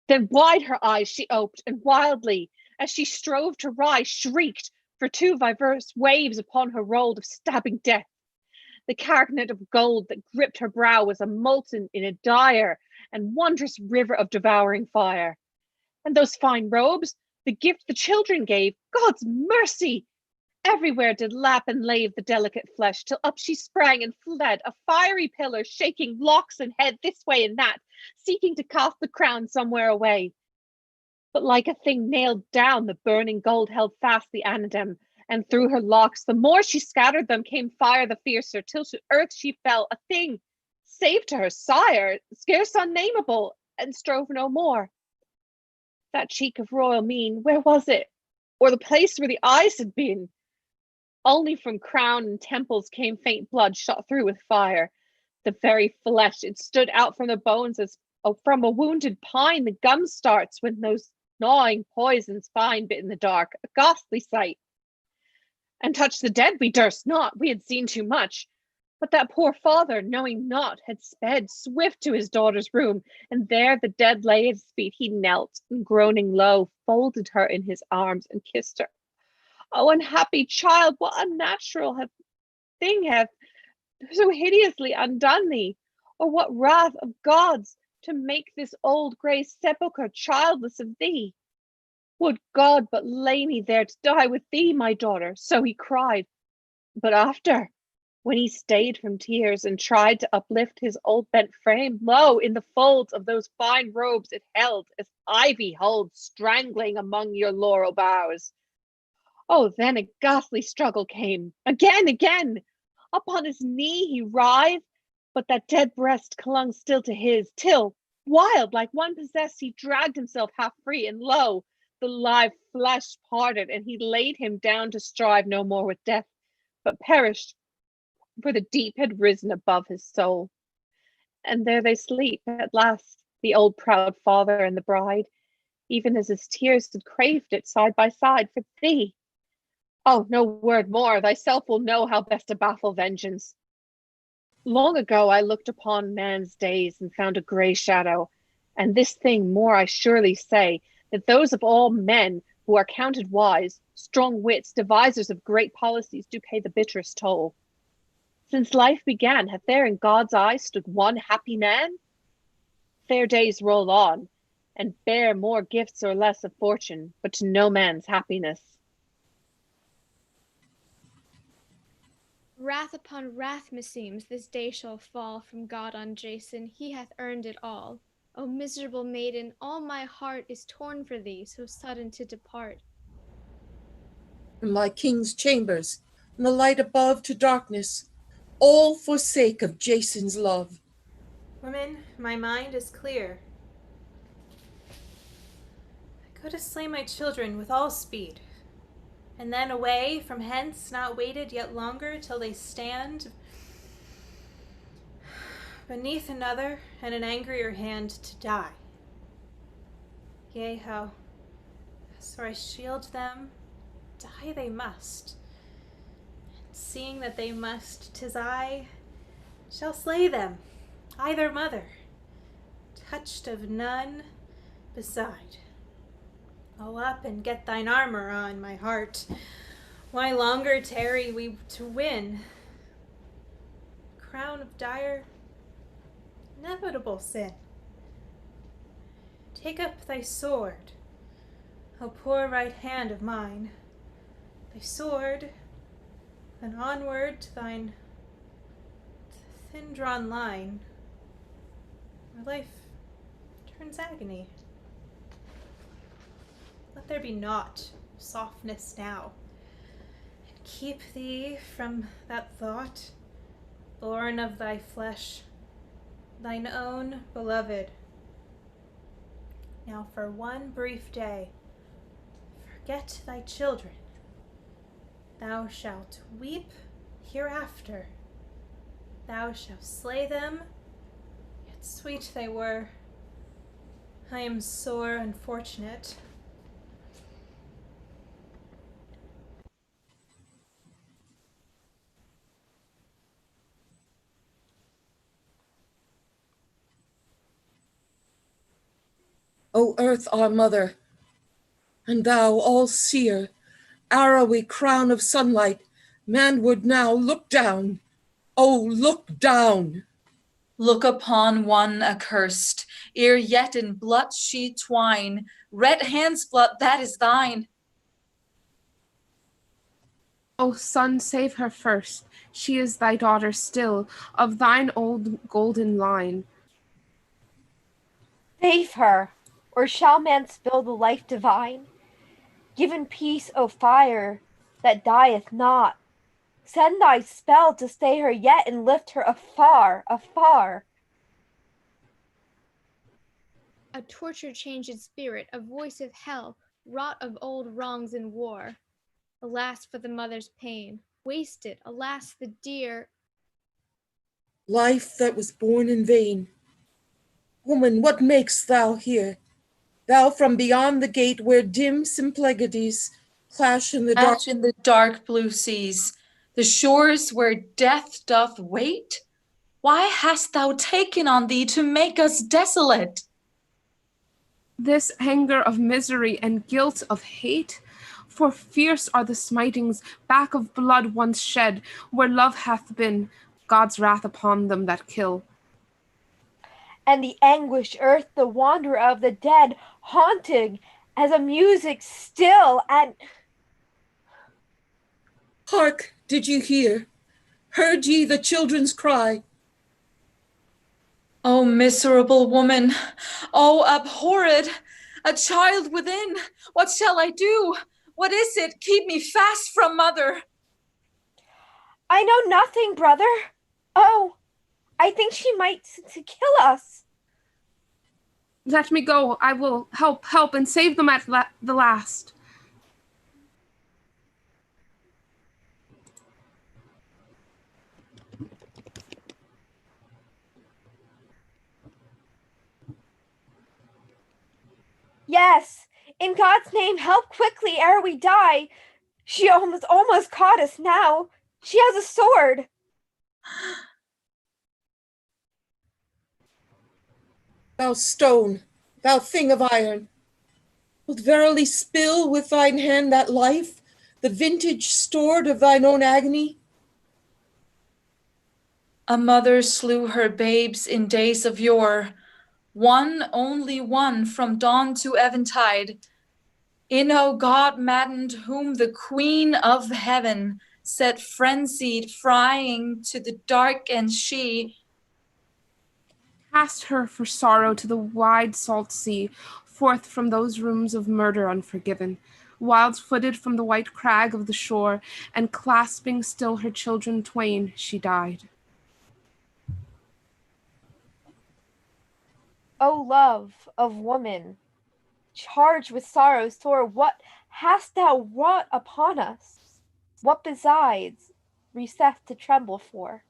Then wide her eyes she oped, and wildly, as she strove to rise, shrieked, for two diverse waves upon her rolled of stabbing death. The carcanet of gold that gripped her brow was a molten in a dire and wondrous river of devouring fire. And those fine robes, the gift the children gave, God's mercy! Everywhere did lap and lave the delicate flesh, till up she sprang and fled, a fiery pillar, shaking locks and head this way and that, seeking to cast the crown somewhere away. But like a thing nailed down, the burning gold held fast the anadem, and through her locks, the more she scattered them, came fire the fiercer, till to earth she fell, a thing, save to her sire, scarce unnameable, and strove no more. That cheek of royal mien, where was it? Or the place where the eyes had been? Only from crown and temples came faint blood shot through with fire. The very flesh, it stood out from the bones as from a wounded pine the gum starts when those gnawing poisons find bit in the dark, a ghastly sight. And touch the dead we durst not, we had seen too much. But that poor father, knowing not, had sped swift to his daughter's room, and there the dead lay at his feet. He knelt, and groaning low, folded her in his arms and kissed her. Oh, unhappy child, what unnatural thing hath so hideously undone thee? Or what wrath of gods to make this old grey sepulchre childless of thee? Would God but lay me there to die with thee, my daughter, so he cried. But after, when he stayed from tears and tried to uplift his old bent frame, lo, in the folds of those fine robes it held, as ivy holds strangling among your laurel boughs. Oh, then a ghastly struggle came. Again, upon his knee he writhed, but that dead breast clung still to his, till, wild like one possessed, he dragged himself half free, and lo, the live flesh parted, and he laid him down to strive no more with death, but perished, for the deep had risen above his soul. And there they sleep at last, the old proud father and the bride, even as his tears had craved it side by side for thee. Oh, no word more, thyself will know how best to baffle vengeance. Long ago I looked upon man's days and found a grey shadow, and this thing more I surely say, that those of all men who are counted wise, strong wits, devisers of great policies, do pay the bitterest toll. Since life began, hath there in God's eyes stood one happy man? Fair days roll on, and bear more gifts or less of fortune, but to no man's happiness. Wrath upon wrath, meseems, this day shall fall from God on Jason. He hath earned it all. O miserable maiden, all my heart is torn for thee, so sudden to depart. In my king's chambers, in the light above to darkness, all for sake of Jason's love. Woman, my mind is clear. I go to slay my children with all speed, and then away from hence, not waited yet longer till they stand beneath another and an angrier hand to die. Yea, how, so I shield them, die they must. And seeing that they must, 'tis I shall slay them, I their mother, touched of none beside. Oh, up and get thine armor on, my heart. Why longer tarry we to win? Crown of dire, inevitable sin. Take up thy sword, O poor right hand of mine, thy sword, and onward to thine thin-drawn line, where life turns agony. Let there be naught softness now, and keep thee from that thought, born of thy flesh, thine own beloved. Now for one brief day, forget thy children. Thou shalt weep hereafter. Thou shalt slay them, yet sweet they were. I am sore unfortunate. O earth, our mother, and thou, all-seer, arrowy crown of sunlight, manward now look down. Oh, look down. Look upon one accursed, ere yet in blood she twine. Red hand's blood, that is thine. O son, save her first. She is thy daughter still, of thine old golden line. Save her, or shall man spill the life divine? Give in peace, O fire, that dieth not. Send thy spell to stay her yet and lift her afar, afar. A tortured changed spirit, a voice of hell, wrought of old wrongs in war. Alas for the mother's pain, wasted, alas the dear Life that was born in vain. Woman, what makest thou here? Thou from beyond the gate where dim Symplegades clash in the dark. Clash in the dark blue seas. the shores where death doth wait? Why hast thou taken on thee to make us desolate? This anger of misery and guilt of hate? For fierce are the smitings back of blood once shed, where love hath been, God's wrath upon them that kill. And the anguished earth, the wanderer of the dead, haunting as a music still, and Hark, did you hear? Heard ye the children's cry? O miserable woman, O abhorred, a child within, what shall I do? What is it? Keep me fast from mother. I know nothing, brother. Oh, I think she might to kill us. Let me go. I will help, and save them at the last. Yes, in God's name, help quickly ere we die. She almost caught us now. She has a sword. Thou stone, thou thing of iron, wilt verily spill with thine hand that life, the vintage stored of thine own agony? A mother slew her babes in days of yore, one, only one, from dawn to eventide. In, O God maddened, whom the Queen of Heaven set frenzied, frying to the dark, and she cast her for sorrow to the wide salt sea, forth from those rooms of murder unforgiven, wild-footed from the white crag of the shore, and clasping still her children twain, she died. O love of woman, charged with sorrows sore, what hast thou wrought upon us? What besides recess to tremble for?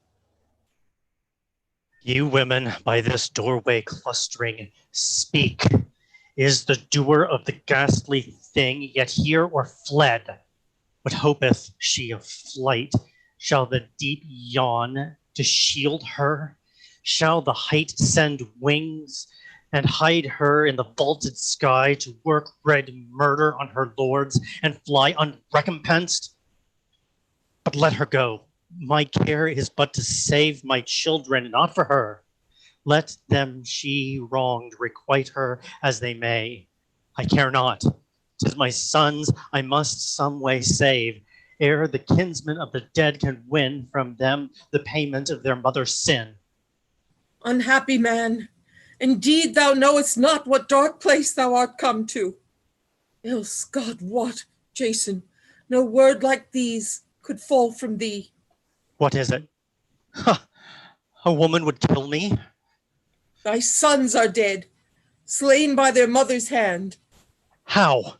You women by this doorway clustering, speak. Is the doer of the ghastly thing yet here or fled? What hopeth she of flight? Shall the deep yawn to shield her? Shall the height send wings and hide her in the vaulted sky to work red murder on her lords and fly unrecompensed? But let her go. My care is but to save my children, not for her. Let them she wronged requite her as they may. I care not. 'Tis my sons I must some way save, ere the kinsmen of the dead can win from them the payment of their mother's sin. Unhappy man, indeed thou knowest not what dark place thou art come to. Else, God wot, Jason, no word like these could fall from thee. What is it? Ha! A woman would kill me? Thy sons are dead, slain by their mother's hand. How?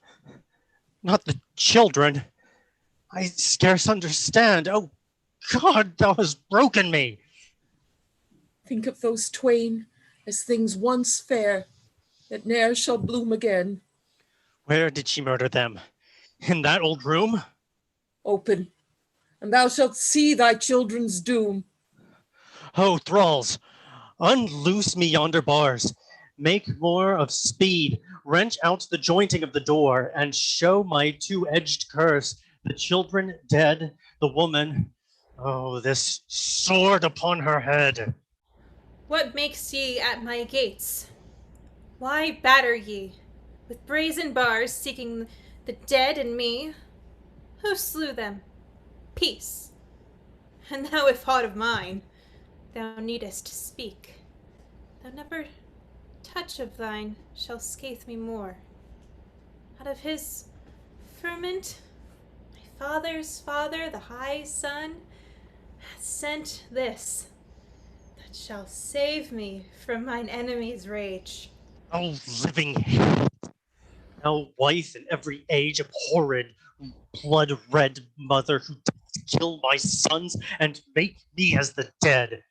Not the children. I scarce understand. Oh, God, thou hast broken me. Think of those twain as things once fair, that ne'er shall bloom again. Where did she murder them? In that old room? Open, and thou shalt see thy children's doom. Oh, thralls, unloose me yonder bars. Make more of speed. Wrench out the jointing of the door, and show my two-edged curse. The children dead, the woman, oh, this sword upon her head. What makes ye at my gates? Why batter ye with brazen bars, seeking the dead and me? Who slew them? Peace. And thou, if aught of mine, thou needest speak. Thou never touch of thine shall scathe me more. Out of his ferment, my father's father, the high sun, hath sent this, that shall save me from mine enemy's rage. Oh, living hate, thou wife in every age abhorred, blood-red mother who dost kill my sons and make me as the dead,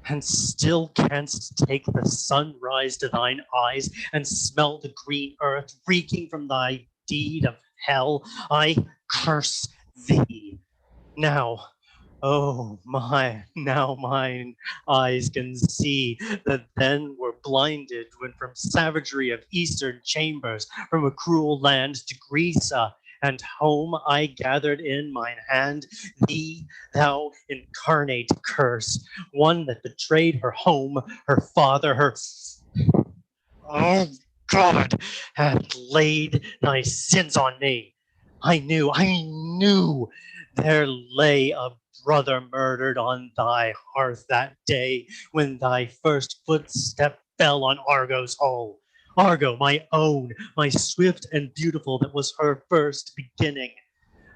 and still canst take the sunrise to thine eyes and smell the green earth reeking from thy deed of hell. I curse thee. Now, Oh my, now mine eyes can see that then were blinded when from savagery of eastern chambers, from a cruel land to Greece, and home I gathered in mine hand thee, thou incarnate curse, one that betrayed her home, her father, her. Oh God, hath laid thy sins on me. I knew there lay a brother murdered on thy hearth that day when thy first footstep fell on Argo's hull. Argo, my own, my swift and beautiful, that was her first beginning.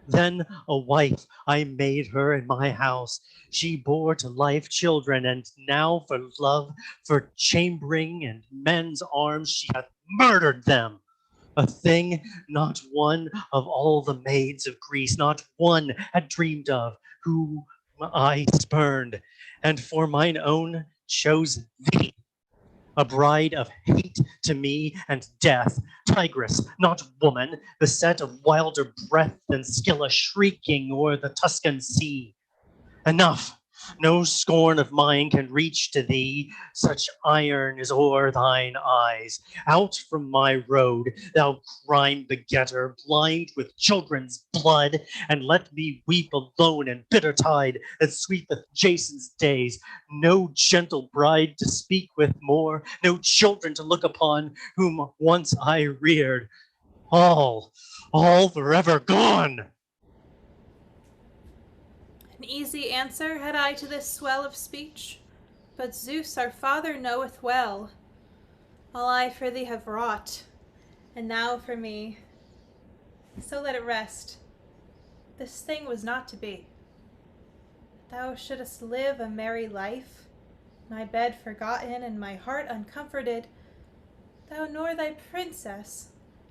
Then a wife I made her in my house. She bore to life children, and now for love, for chambering and men's arms, she hath murdered them. A thing not one of all the maids of Greece, not one had dreamed of, who I spurned, and for mine own chose thee, a bride of hate to me and death, tigress, not woman, beset of wilder breath than Scylla shrieking o'er the Tuscan sea. Enough! No scorn of mine can reach to thee, such iron is o'er thine eyes. Out from my road, thou crime begetter, blind with children's blood, and let me weep alone in bitter tide that sweepeth Jason's days. No gentle bride to speak with more, no children to look upon, whom once I reared. All forever gone! An easy answer had I to this swell of speech, but Zeus our father knoweth well all I for thee have wrought, and thou for me. So let it rest. This thing was not to be. Thou shouldst live a merry life, my bed forgotten and my heart uncomforted, thou nor thy princess,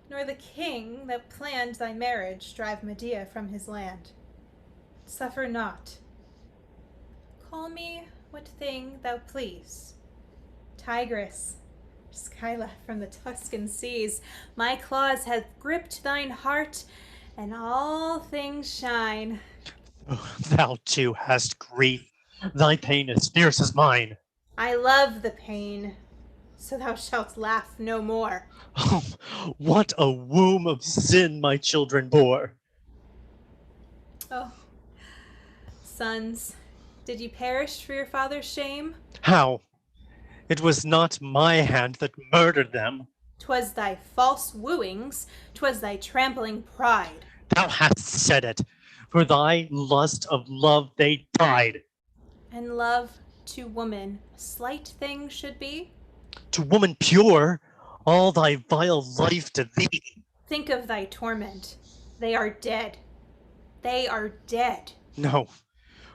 nor the king that planned thy marriage drive Medea from his land. Suffer not. Call me what thing thou please. Tigress, Scylla from the Tuscan seas, my claws have gripped thine heart, and all things shine. Oh, thou too hast grief. Thy pain is fierce as mine. I love the pain, so thou shalt laugh no more. Oh, what a womb of sin my children bore. Oh, sons, did ye perish for your father's shame? How? It was not my hand that murdered them. 'Twas thy false wooings, 'twas thy trampling pride. Thou hast said it. For thy lust of love they died. And love to woman a slight thing should be? To woman pure, all thy vile life to thee. Think of thy torment. They are dead. They are dead. No.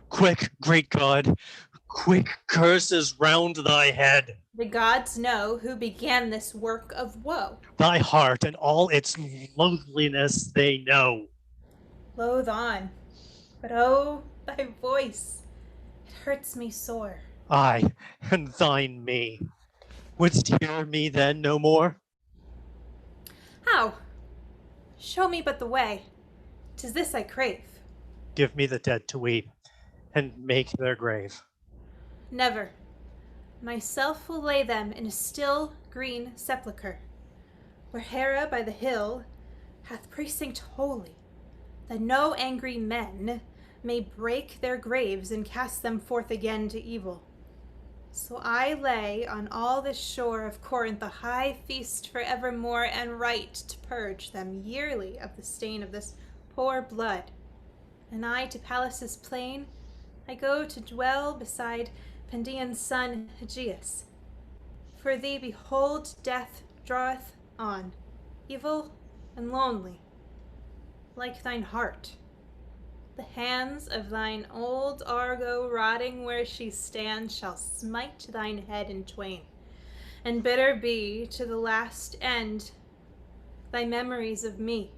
Quick, great God, quick curses round thy head. The gods know who began this work of woe. Thy heart and all its loathliness they know. Loathe on. But oh, thy voice, it hurts me sore. I and thine me. Wouldst hear me then no more? How? Show me but the way. 'Tis this I crave. Give me the dead to weep, and make their grave. Never. Myself will lay them in a still green sepulchre, where Hera by the hill hath precinct holy, that no angry men may break their graves and cast them forth again to evil. So I lay on all this shore of Corinth a high feast for evermore, and right to purge them yearly of the stain of this poor blood. And I to Pallas' plain I go to dwell beside Pendian's son Aegeus. For thee, behold, death draweth on, evil and lonely, like thine heart. The hands of thine old Argo, rotting where she stands, shall smite thine head in twain, and bitter be to the last end thy memories of me.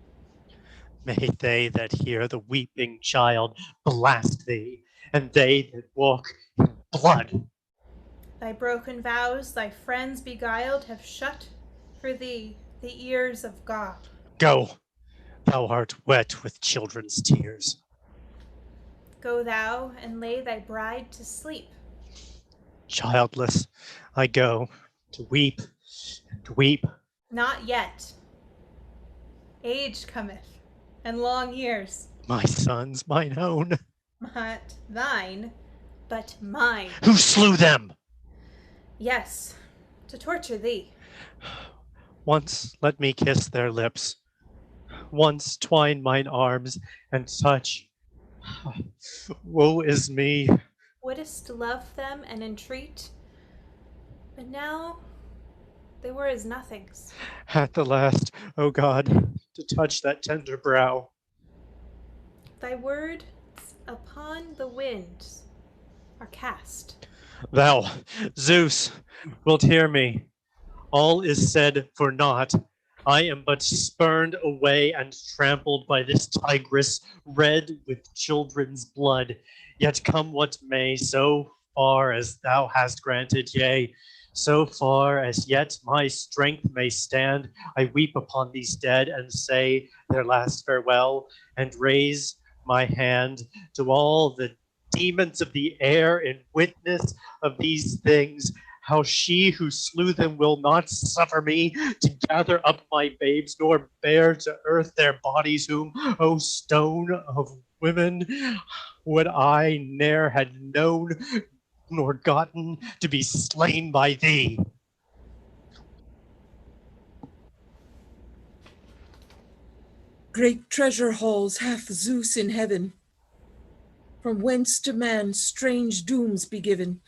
May they that hear the weeping child blast thee, and they that walk in blood. Thy broken vows, thy friends beguiled, have shut for thee the ears of God. Go, thou art wet with children's tears. Go thou and lay thy bride to sleep. Childless, I go to weep and weep. Not yet. Age cometh, and long years. My sons, mine own. Not thine, but mine. Who slew them? Yes, to torture thee. Once let me kiss their lips. Once twine mine arms and touch. Woe is me. Wouldst love them and entreat, but now they were as nothings. At the last, O God, to touch that tender brow. Thy words upon the winds are cast. Thou, Zeus, wilt hear me. All is said for naught. I am but spurned away and trampled by this tigress, red with children's blood. Yet come what may, so far as thou hast granted, yea, so far as yet my strength may stand, I weep upon these dead and say their last farewell, and raise my hand to all the demons of the air in witness of these things, how she who slew them will not suffer me to gather up my babes, nor bear to earth their bodies, whom, O stone of women, would I ne'er had known nor gotten to be slain by thee. Great treasure halls hath Zeus in heaven, from whence to man strange dooms be given,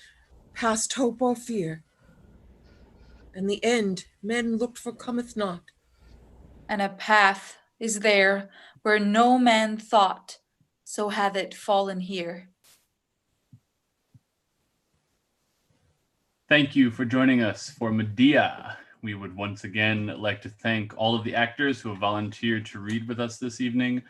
past hope or fear. And the end men looked for cometh not. And a path is there where no man thought, so hath it fallen here. Thank you for joining us for MEDEA. We would once again like to thank all of the actors who have volunteered to read with us this evening.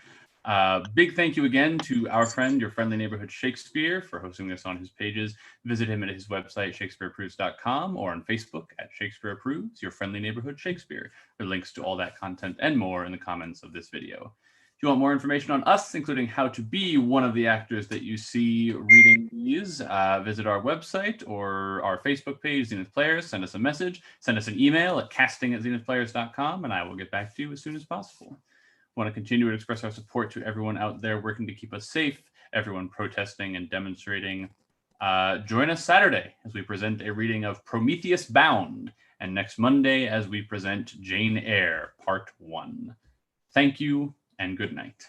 Big thank you again to our friend, Your Friendly Neighborhood Shakespeare, for hosting us on his pages. Visit him at his website, shakespeareapproves.com, or on Facebook at Shakespeare Approves, Your Friendly Neighborhood Shakespeare. There are links to all that content and more in the comments of this video. If you want more information on us, including how to be one of the actors that you see reading these, visit our website or our Facebook page, Zenith Players. Send us a message. Send us an email at casting@zenithplayers.com, and I will get back to you as soon as possible. I want to continue to express our support to everyone out there working to keep us safe, everyone protesting and demonstrating. Join us Saturday as we present a reading of Prometheus Bound, and next Monday as we present Jane Eyre, Part 1. Thank you and good night.